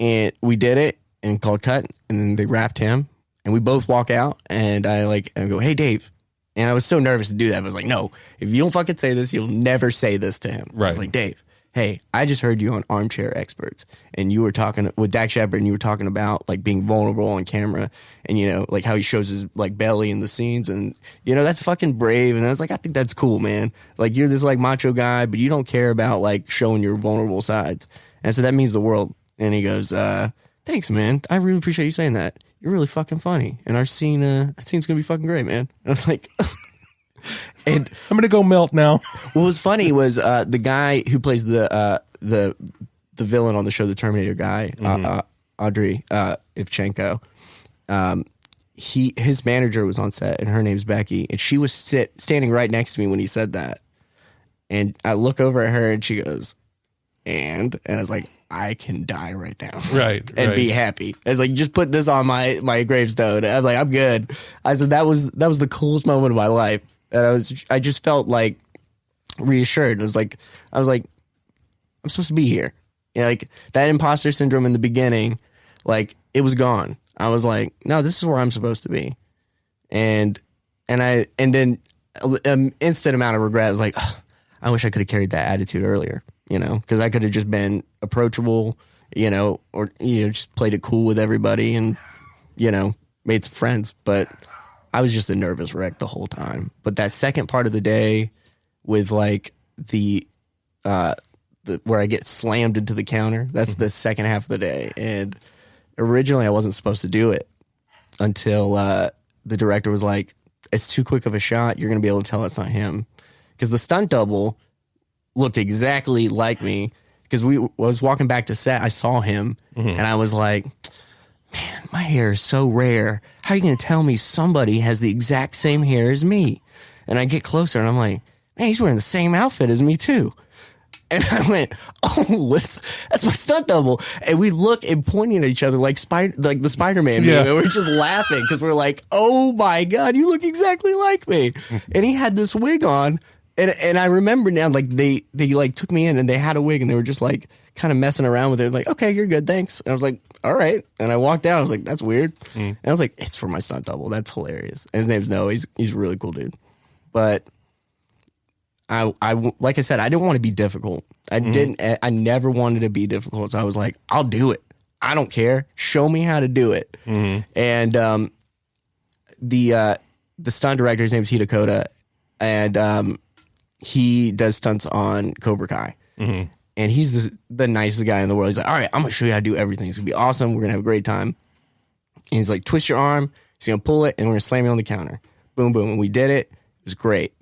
And we did it, and called cut, and then they wrapped him, and we both walk out, and I go, hey, Dave. And I was so nervous to do that. I was like, no, if you don't fucking say this, you'll never say this to him. Right. I was like, Dave, hey, I just heard you on Armchair Experts, and you were talking with Dak Shepard, and you were talking about like being vulnerable on camera, and you know, like how he shows his like belly in the scenes, and you know, that's fucking brave. And I was like, I think that's cool, man. Like, you're this like macho guy, but you don't care about like showing your vulnerable sides. And so that means the world. And he goes, thanks, man. I really appreciate you saying that. You're really fucking funny. And our scene's going to be fucking great, man. And I was like, and I'm going to go melt now. what was funny was the guy who plays the villain on the show, the Terminator guy, Audrey Ivchenko. His manager was on set, and her name's Becky, and she was standing right next to me when he said that. And I look over at her, and she goes, and I was like, I can die right now, right, and be happy. I was like, just put this on my gravestone. I was like, I'm good. I said that was the coolest moment of my life, and I just felt like reassured. I was like, I'm supposed to be here. Yeah, like that imposter syndrome in the beginning, like it was gone. I was like, no, this is where I'm supposed to be, and then instant amount of regret. I was like, oh, I wish I could have carried that attitude earlier, because I could have just been approachable, or just played it cool with everybody and made some friends. But I was just a nervous wreck the whole time. But that second part of the day, with like the where I get slammed into the counter, that's the second half of the day. And originally I wasn't supposed to do it until the director was like, it's too quick of a shot. You're going to be able to tell it's not him. Because the stunt double looked exactly like me. Because was walking back to set, I saw him, and I was like, man, my hair is so rare. How are you going to tell me somebody has the exact same hair as me? And I get closer, and I'm like, man, he's wearing the same outfit as me, too. And I went, oh, that's my stunt double. And we look and pointing at each other like the Spider-Man meme. And we're just laughing because we're like, oh, my God, you look exactly like me. And he had this wig on. And I remember now, like, they like took me in and they had a wig and they were just like kind of messing around with it. Like, okay, you're good. Thanks. And I was like, all right. And I walked out. I was like, that's weird. And I was like, it's for my stunt double. That's hilarious. And his name's Noah. He's a really cool dude. But I like I said, I didn't want to be difficult. I never wanted to be difficult. So I was like, I'll do it. I don't care. Show me how to do it. And the stunt director, his name is Hidakota, and he does stunts on Cobra Kai. And he's the nicest guy in the world. He's like, all right, I'm going to show you how to do everything. It's going to be awesome. We're going to have a great time. And he's like, twist your arm. He's going to pull it, and we're going to slam you on the counter. Boom, boom. And we did it. It was great.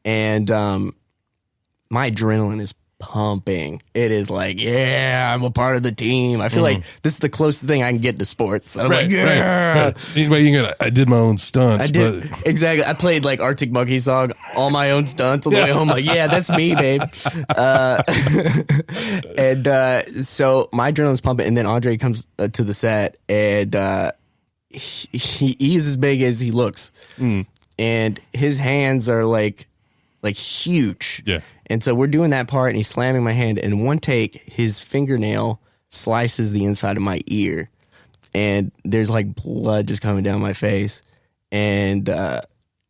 And my adrenaline is pumping. It is like, yeah, I'm a part of the team. I feel like this is the closest thing I can get to sports. I'm like, yeah. Right. I did my own stunts. Exactly. I played like Arctic Monkey song, all my own stunts on the way home. Like, yeah, that's me, babe. And so my adrenaline's pumping. And then Andre comes to the set, and he is as big as he looks. And his hands are like huge. Yeah. And so we're doing that part, and he's slamming my hand. And in one take, his fingernail slices the inside of my ear, and there's like blood just coming down my face. And I'm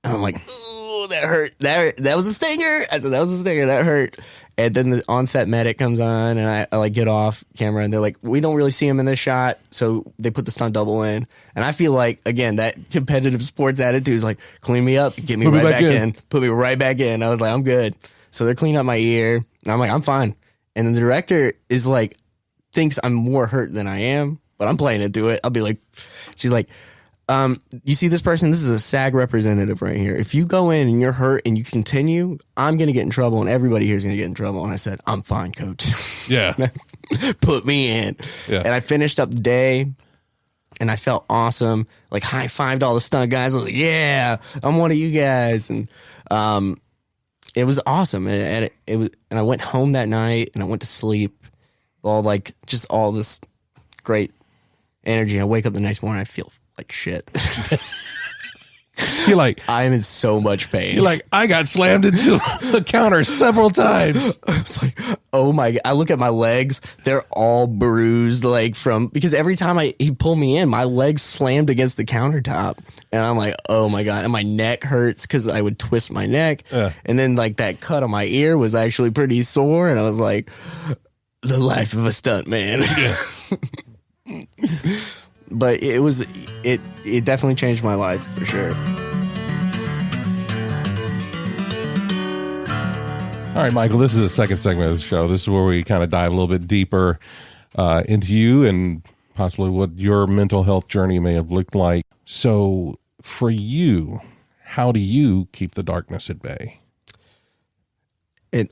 like, ooh, that hurt. That was a stinger. I said, that was a stinger. That hurt. And then the on-set medic comes on, and I like get off camera, and they're like, we don't really see him in this shot, so they put the stunt double in. And I feel like, again, that competitive sports attitude is like, clean me up, get me right back in, put me right back in. I was like, I'm good. So they're cleaning up my ear, and I'm like, I'm fine. And then the director is like, thinks I'm more hurt than I am, but I'm playing into it. I'll be like, she's like, you see this person? This is a SAG representative right here. If you go in and you're hurt and you continue, I'm going to get in trouble, and everybody here is going to get in trouble. And I said, I'm fine, coach. Yeah. Put me in. Yeah. And I finished up the day, and I felt awesome. Like, high-fived all the stunt guys. I was like, yeah, I'm one of you guys. And it was awesome. And I went home that night, and I went to sleep. All this great energy. I wake up the next morning, I feel like shit. You're like, I am in so much pain. You're like, I got slammed into the counter several times. I was like, oh my God. I look at my legs. They're all bruised, because every time he pulled me in, my legs slammed against the countertop. And I'm like, oh my God. And my neck hurts because I would twist my neck. And then that cut on my ear was actually pretty sore. And I was like, the life of a stunt man. Yeah. But it definitely changed my life for sure. All right, Michael, this is the second segment of the show. This is where we kind of dive a little bit deeper into you and possibly what your mental health journey may have looked like. So for you, how do you keep the darkness at bay?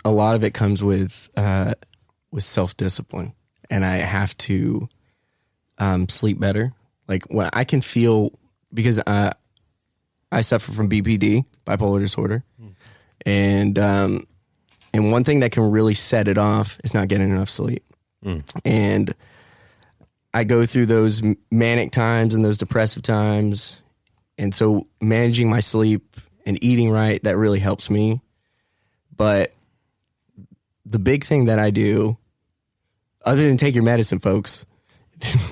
A lot of it comes with self-discipline, and I have to sleep better. Like when I can feel, because I suffer from BPD, bipolar disorder, and one thing that can really set it off is not getting enough sleep. And I go through those manic times and those depressive times, and so managing my sleep and eating right, that really helps me. But the big thing that I do, other than take your medicine, folks,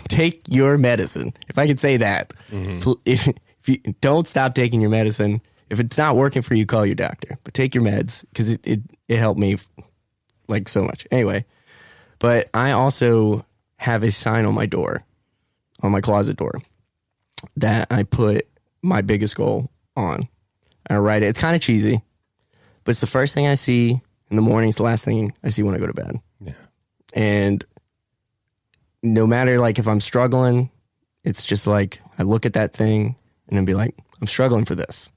take your medicine. If I could say that, if you don't stop taking your medicine, if it's not working for you, call your doctor, but take your meds, because it helped me like so much. Anyway, but I also have a sign on my door, on my closet door, that I put my biggest goal on. I write it. It's kind of cheesy, but it's the first thing I see in the morning. It's the last thing I see when I go to bed. Yeah. And no matter like if I'm struggling, it's just like I look at that thing and then be like, I'm struggling for this.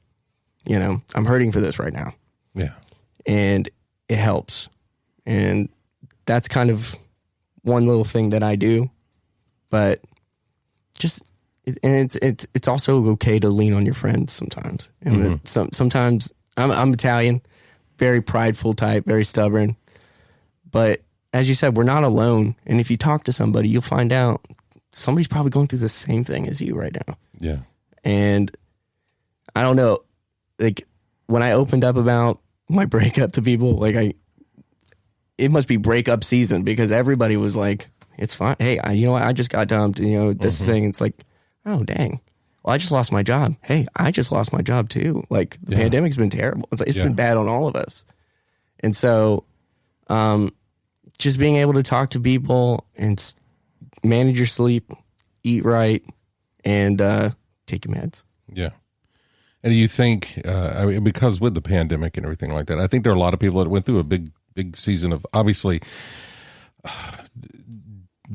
You know, I'm hurting for this right now. Yeah. And it helps. And that's kind of one little thing that I do. But just, and it's also okay to lean on your friends sometimes. And sometimes I'm Italian, very prideful type, very stubborn. But as you said, we're not alone. And if you talk to somebody, you'll find out somebody's probably going through the same thing as you right now. Yeah. And I don't know, like when I opened up about my breakup to people, like it must be breakup season, because everybody was like, it's fine. Hey, you know what? I just got dumped. You know, this thing. It's like, oh, dang. Well, I just lost my job. Hey, I just lost my job too. Like the pandemic's been terrible. It's like, it's been bad on all of us. And so, just being able to talk to people and manage your sleep, eat right, and take your meds. Yeah. And do you think, I mean, because with the pandemic and everything like that, I think there are a lot of people that went through a big season of obviously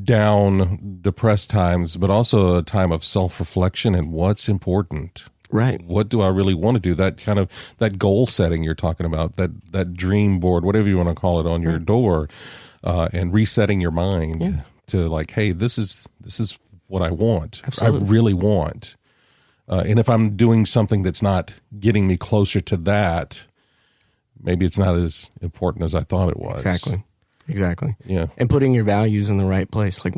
down, depressed times, but also a time of self-reflection and what's important. Right. What do I really want to do? That kind of, that goal setting you're talking about, that dream board, whatever you want to call it, on your door, and resetting your mind to like, hey, this is what I want. Absolutely. I really want. And if I'm doing something that's not getting me closer to that, maybe it's not as important as I thought it was. Exactly. Yeah. And putting your values in the right place. Like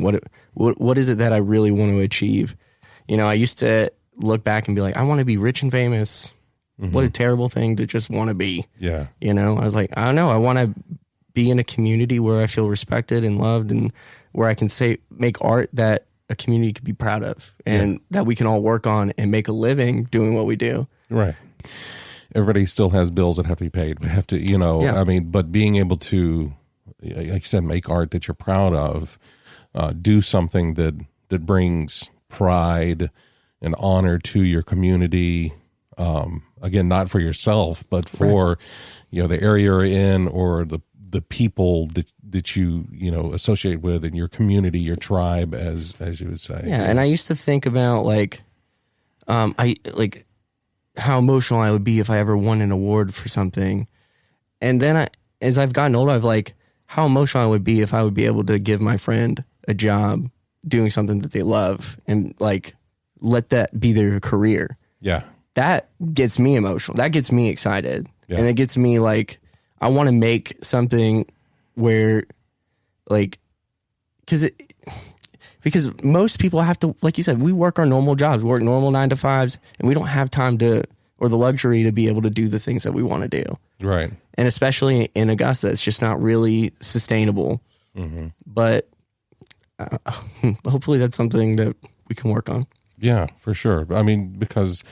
what is it that I really want to achieve? You know, I used to look back and be like, I want to be rich and famous. What a terrible thing to just want to be. Yeah. You know, I was like, I don't know. I want to be in a community where I feel respected and loved, and where I can make art that a community could be proud of, and that we can all work on and make a living doing what we do. Right. Everybody still has bills that have to be paid. We have to, you know, I mean, but being able to, like you said, make art that you're proud of, do something that brings pride and honor to your community. Again, not for yourself, but for, you know, the area you're in, or the people that you know, associate with in your community, your tribe, as you would say. Yeah. And I used to think about like, how emotional I would be if I ever won an award for something. And then as I've gotten older, I've like, how emotional I would be if I would be able to give my friend a job doing something that they love, and like, let that be their career. Yeah. That gets me emotional. That gets me excited. Yeah. And it gets me like, I want to make something where like, because most people have to, like you said, we work our normal jobs, we work normal 9 to 5s, and we don't have time to, or the luxury to be able to do the things that we want to do. Right. And especially in Augusta, it's just not really sustainable. But hopefully that's something that we can work on. Yeah, for sure. I mean, because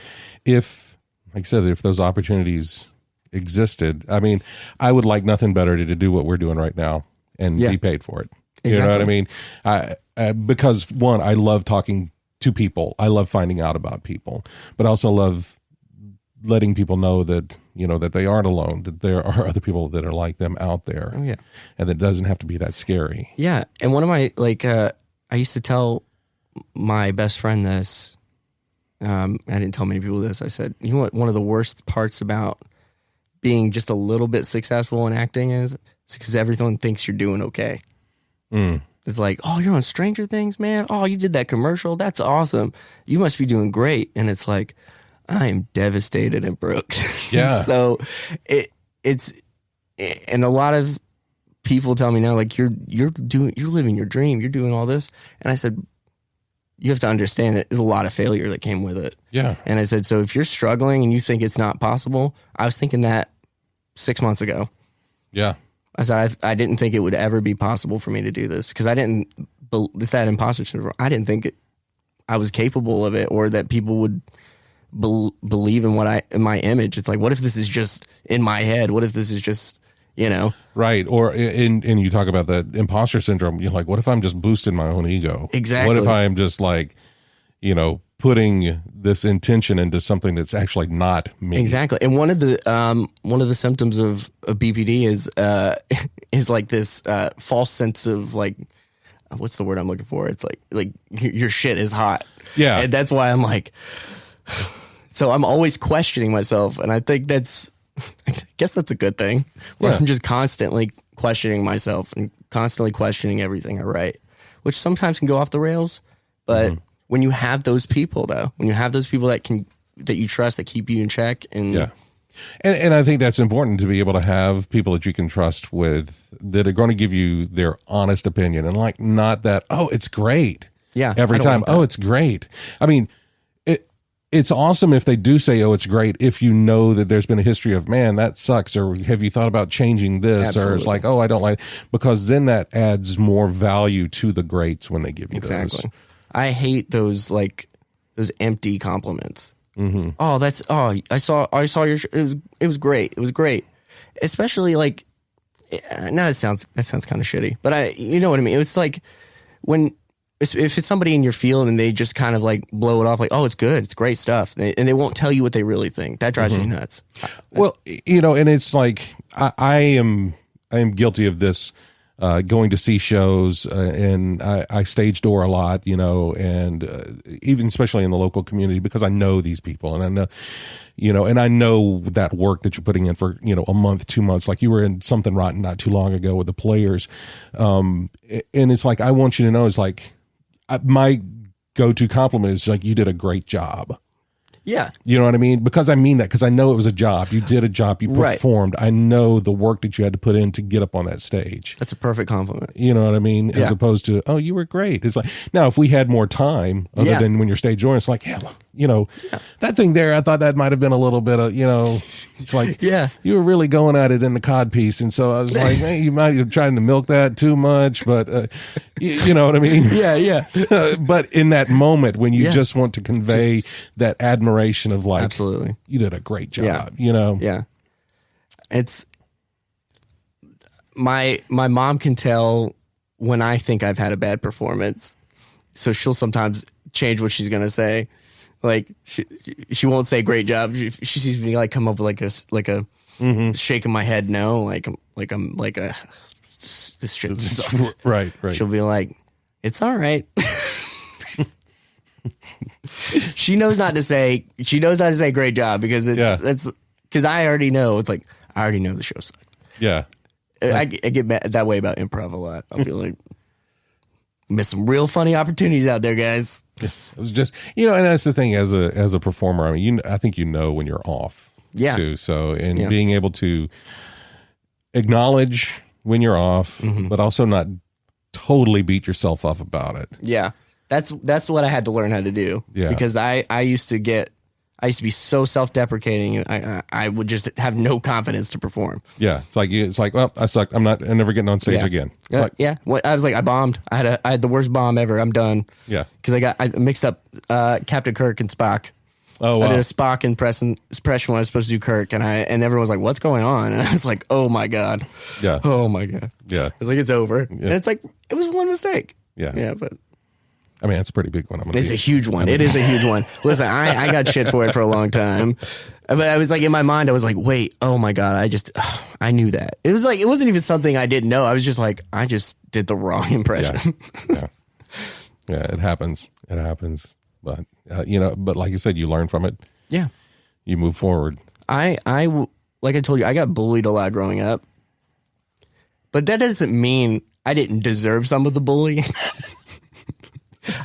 if, like I said, if those opportunities existed, I mean, I would like nothing better to do what we're doing right now and be paid for it. Exactly. You know what I mean? Because one, I love talking to people. I love finding out about people, but I also love letting people know that, you know, that they aren't alone, that there are other people that are like them out there. Oh, yeah. And that doesn't have to be that scary. Yeah. And one of my, like, I used to tell my best friend this. I didn't tell many people this. I said, you know what? One of the worst parts about being just a little bit successful in acting is because everyone thinks you're doing okay. It's like, oh, you're on Stranger Things, man. Oh, you did that commercial. That's awesome. You must be doing great. And it's like, I am devastated and broke. Yeah. So it's, and a lot of people tell me now, like, you're living your dream. You're doing all this. And I said, you have to understand that there's a lot of failure that came with it. Yeah. And I said, so if you're struggling and you think it's not possible, I was thinking that 6 months ago. Yeah. I said, I didn't think it would ever be possible for me to do this because it's that imposter syndrome. I didn't think I was capable of it or that people would believe in in my image. It's like, what if this is just in my head? What if this is just, Right. Or and you talk about the imposter syndrome. You're like, what if I'm just boosting my own ego? Exactly. What if I'm just like, putting this intention into something that's actually not me? Exactly. And one of the symptoms of BPD is like this false sense of like, what's the word I'm looking for? It's like your shit is hot. Yeah. And that's why I'm like, so I'm always questioning myself. And I think I guess that's a good thing where I'm just constantly questioning myself and constantly questioning everything I write, which sometimes can go off the rails. But when you have those people that you trust, that keep you in check. And I think that's important, to be able to have people that you can trust with that are going to give you their honest opinion and like, not that, oh, it's great. Yeah. Every time. Oh, it's great. I mean, it's awesome if they do say, oh, it's great, if you know that there's been a history of, man, that sucks, or have you thought about changing this? Absolutely. Or it's like, oh, I don't like, because then that adds more value to the greats when they give you those. I hate those empty compliments. Oh, I saw your it was great. It was great. Especially like, now that sounds kind of shitty, but you know what I mean? It's like when, if it's somebody in your field and they just kind of like blow it off like, oh, it's good, it's great stuff, and they won't tell you what they really think. That drives me nuts. Well, and it's like I am guilty of this, going to see shows, and I stage door a lot, and even especially in the local community, because I know these people, and I know, and I know that work that you're putting in for, a month, 2 months, like you were in Something Rotten not too long ago with the Players. And it's like, I want you to know, it's like, my go-to compliment is like, you did a great job. Yeah. You know what I mean? Because I mean that, because I know it was a job. You did a job. You performed. Right. I know the work that you had to put in to get up on that stage. That's a perfect compliment. You know what I mean? As opposed to, oh, you were great. It's like, now if we had more time, other than when you're stage door, it's like, that thing there, I thought that might have been a little bit of, it's like, you were really going at it in the cod piece. And so I was like, hey, you might have tried to milk that too much, but you know what I mean? Yeah. But in that moment when you just want to convey that admiration of like, absolutely, you did a great job, Yeah. It's my mom can tell when I think I've had a bad performance. So she'll sometimes change what she's going to say. Like she won't say great job. She sees me like come up with like a shaking my head no, like I'm like a this shit sucks. Right. She'll be like, it's all right. She knows not to say great job because that's because I already know. It's like, I already know the show sucked. Yeah. I get mad that way about improv a lot. I'll be like, miss some real funny opportunities out there, guys. It was just, and that's the thing as a performer. I mean, I think when you're off. Yeah. Too. So, and being able to acknowledge when you're off, but also not totally beat yourself up about it. Yeah. That's what I had to learn how to do. Yeah. Because I used to be so self-deprecating. I would just have no confidence to perform. Yeah. It's like, well, I suck. I'm never getting on stage again. I was like, I bombed. I had the worst bomb ever. I'm done. Yeah. Because I mixed up Captain Kirk and Spock. Oh, wow. I did a Spock impression when I was supposed to do Kirk, and everyone was like, "What's going on?" And I was like, "Oh my god, oh my god." Yeah, I was like, "It's over," and it's like it was one mistake. Yeah, but I mean, it's a pretty big one. It's a huge one. It is a huge one. Listen, I got shit for it for a long time, but I was like, in my mind, I was like, "Wait, oh my god, I knew that." It was like it wasn't even something I didn't know. I was just like, I just did the wrong impression. Yeah. Yeah, it happens. It happens. But, but like you said, you learn from it. Yeah. You move forward. Like I told you, I got bullied a lot growing up. But that doesn't mean I didn't deserve some of the bullying.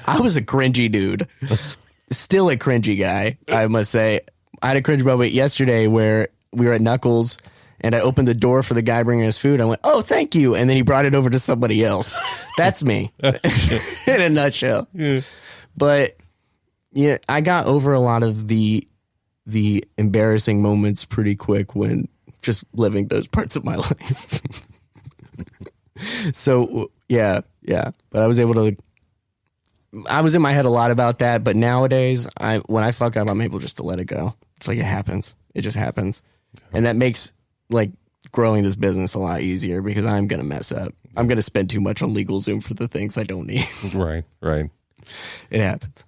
I was a cringy dude. Still a cringy guy, I must say. I had a cringe moment yesterday where we were at Knuckles and I opened the door for the guy bringing us food. I went, "Oh, thank you." And then he brought it over to somebody else. That's me in a nutshell. Yeah. But yeah, I got over a lot of the embarrassing moments pretty quick when just living those parts of my life. So yeah. But I was in my head a lot about that. But nowadays, when I fuck up, I'm able just to let it go. It's like it happens. It just happens. And that makes like growing this business a lot easier because I'm going to mess up. I'm going to spend too much on LegalZoom for the things I don't need. Right. It happens.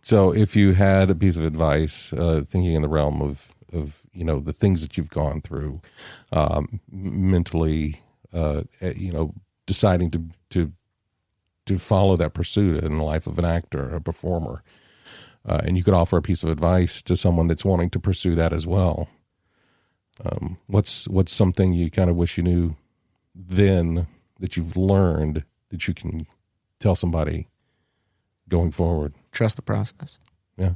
So if you had a piece of advice, thinking in the realm of the things that you've gone through, mentally, deciding to follow that pursuit in the life of an actor, a performer, and you could offer a piece of advice to someone that's wanting to pursue that as well. What's something you kind of wish you knew then that you've learned that you can tell somebody going forward? Trust the process. Yeah.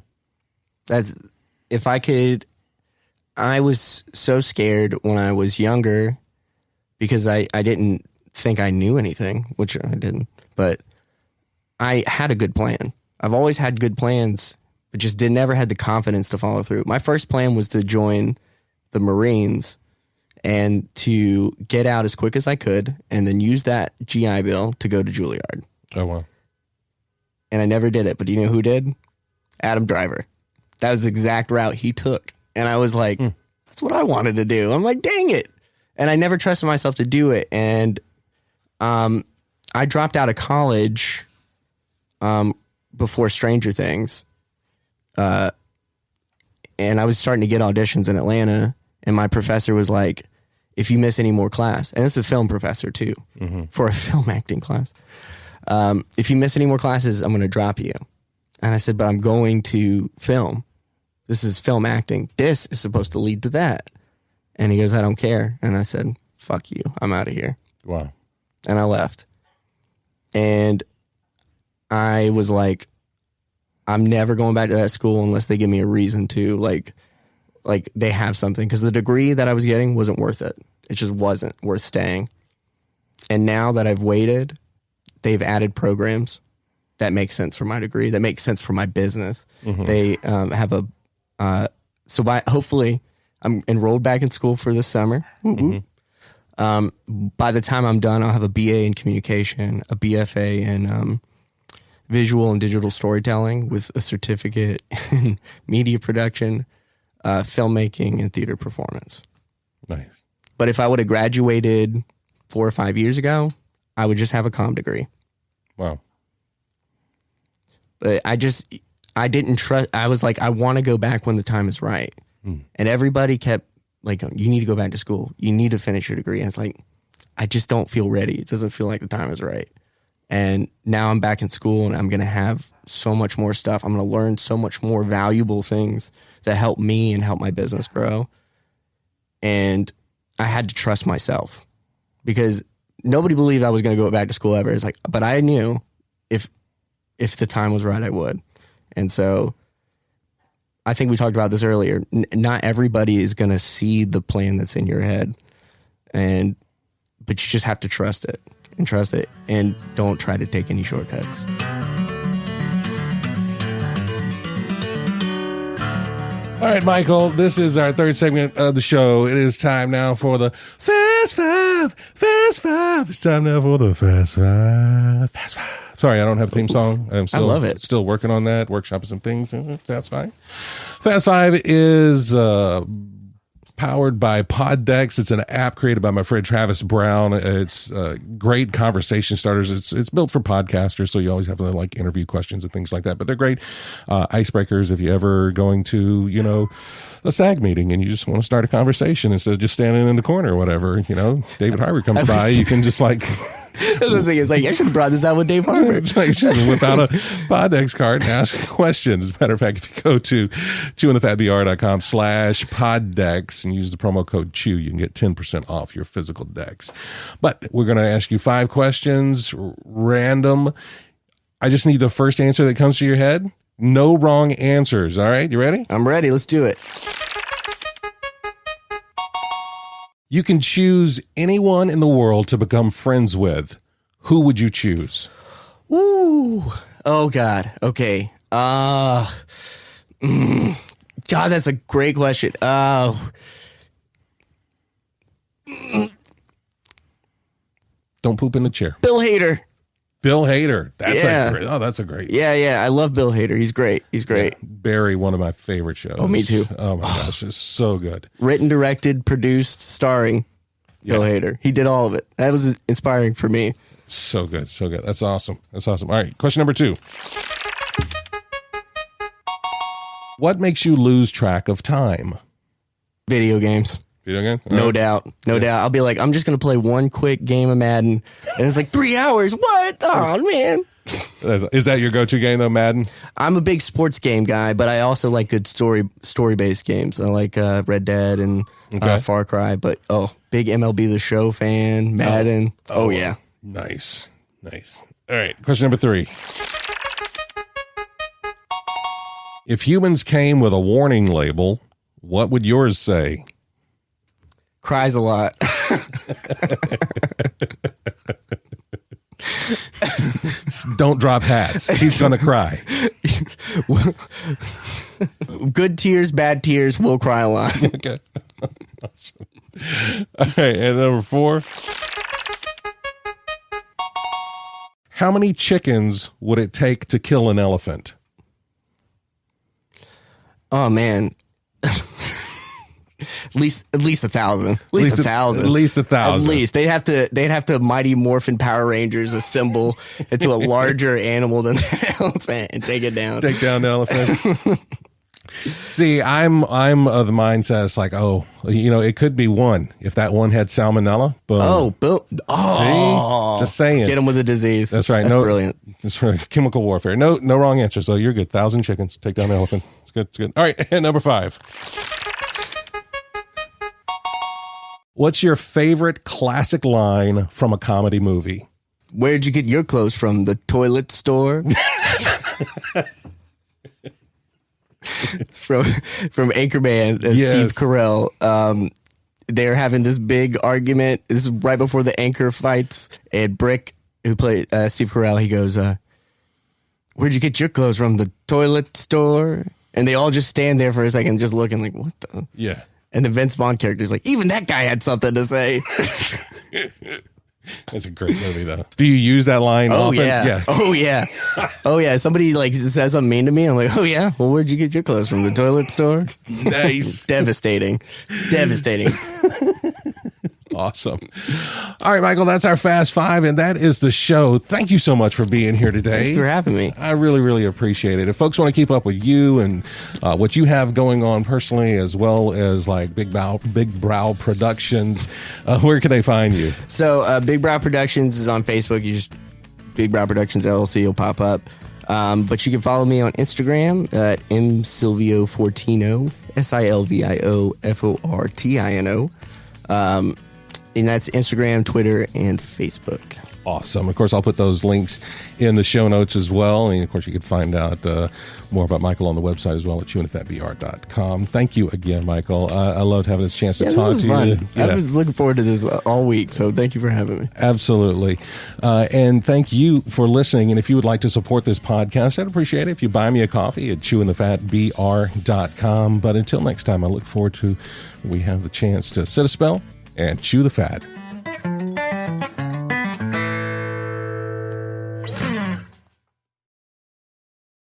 I was so scared when I was younger because I didn't think I knew anything, which I didn't, but I had a good plan. I've always had good plans, but just never had the confidence to follow through. My first plan was to join the Marines and to get out as quick as I could and then use that GI Bill to go to Juilliard. Oh, wow. And I never did it, but do you know who did? Adam Driver. That was the exact route he took. And I was like, that's what I wanted to do. I'm like, dang it. And I never trusted myself to do it. And I dropped out of college before Stranger Things. And I was starting to get auditions in Atlanta. And my professor was like, if you miss any more class, and this is a film professor too, for a film acting class. If you miss any more classes, I'm going to drop you. And I said, but I'm going to film. This is film acting. This is supposed to lead to that. And he goes, I don't care. And I said, fuck you. I'm out of here. Wow. And I left. And I was like, I'm never going back to that school unless they give me a reason to, like they have something. Because the degree that I was getting wasn't worth it. It just wasn't worth staying. And now that I've waited, they've added programs that make sense for my degree, that make sense for my business. They have hopefully I'm enrolled back in school for this summer. By the time I'm done, I'll have a BA in communication, a BFA in visual and digital storytelling with a certificate in media production, filmmaking, and theater performance. Nice. But if I would have graduated 4 or 5 years ago, I would just have a comm degree. Wow. But I didn't trust. I was like, I want to go back when the time is right. And everybody kept like, you need to go back to school. You need to finish your degree. And it's like, I just don't feel ready. It doesn't feel like the time is right. And now I'm back in school and I'm going to have so much more stuff. I'm going to learn so much more valuable things that help me and help my business grow. And I had to trust myself because nobody believed I was going to go back to school ever. It's like, but I knew if the time was right, I would. And so I think we talked about this earlier. Not everybody is going to see the plan that's in your head, but you just have to trust it and don't try to take any shortcuts. All right, Michael, this is our third segment of the show. It is time now for the Fast Five. It's time now for the Fast Five. Sorry, I don't have a theme song. I love it. Still working on that, workshopping some things. Fast Five. Fast Five is powered by Poddex. It's an app created by my friend Travis Brown. It's great conversation starters. It's built for podcasters, so you always have to like interview questions and things like that. But they're great icebreakers if you're ever going to, a SAG meeting and you just want to start a conversation instead of just standing in the corner or whatever. David Harvey comes by, you can just like That's the thing. It's like, I should have brought this out with Dave Harper. You should whip out a Poddex card and ask a question. As a matter of fact, if you go to chewinthefatbr.com/Poddex and use the promo code CHEW, you can get 10% off your physical decks. But we're going to ask you 5 questions, random. I just need the first answer that comes to your head. No wrong answers. All right, you ready? I'm ready. Let's do it. You can choose anyone in the world to become friends with. Who would you choose? Ooh. Oh, God. Okay. God, that's a great question. Don't poop in the chair. Bill Hader. Bill Hader. That's a great. Yeah. I love Bill Hader. He's great. Yeah. Barry, one of my favorite shows. Oh, me too. Oh my gosh, it's so good. Written, directed, produced, starring Bill Hader. He did all of it. That was inspiring for me. So good. That's awesome. All right, question number 2. What makes you lose track of time? Video games. Video game? No doubt. I'll be like, I'm just going to play one quick game of Madden. And it's like 3 hours. What? Oh, man. Is that your go-to game, though, Madden? I'm a big sports game guy, but I also like good story-based games. I like Red Dead and Far Cry. But, big MLB The Show fan, Madden. Oh yeah. Nice. All right, question number 3. If humans came with a warning label, what would yours say? Cries a lot. Don't drop hats. He's going to cry. Good tears, bad tears, will cry a lot. Okay. Awesome. All right, and number 4. How many chickens would it take to kill an elephant? Oh, man. At least 1,000. At least 1,000. At least 1,000. At least they'd have to Mighty Morphin Power Rangers assemble into a larger animal than the elephant and take it down. Take down the elephant. See, I'm of the mindset. It's like, it could be one. If that one had salmonella, boom. See? Just saying. Get them with a disease. That's right. That's brilliant. It's chemical warfare. No wrong answer. So you're good. 1,000 chickens. Take down the elephant. It's good. All right. And number 5. What's your favorite classic line from a comedy movie? Where'd you get your clothes from? The toilet store? It's from Anchorman, Steve Carell. They're having this big argument. This is right before the anchor fights. And Brick, who played Steve Carell, he goes, where'd you get your clothes from? The toilet store? And they all just stand there for a second just looking like, what the? Yeah. And the Vince Vaughn character is like, even that guy had something to say. That's a great movie, though. Do you use that line often? Yeah. Oh, yeah. Somebody says something mean to me. I'm like, oh, yeah. Well, where'd you get your clothes from? The toilet store? Nice. Devastating. Awesome. All right, Michael, that's our Fast Five, and that is the show. Thank you so much for being here today. Thanks for having me. I really, really appreciate it. If folks want to keep up with you and what you have going on personally, as well as like Big Brow Productions, where can they find you? So Big Brow Productions is on Facebook. You just Big Brow Productions LLC will pop up. But you can follow me on Instagram at Silvio Fortino, SilvioFortino. And that's Instagram, Twitter, and Facebook. Awesome. Of course, I'll put those links in the show notes as well. And, of course, you can find out more about Michael on the website as well at chewinthefatbr.com. Thank you again, Michael. I loved having this chance to talk to fun. you. Yeah. I was looking forward to this all week, so thank you for having me. Absolutely. And thank you for listening. And if you would like to support this podcast, I'd appreciate it if you buy me a coffee at chewinthefatbr.com. But until next time, I look forward to we have the chance to sit a spell and chew the fat.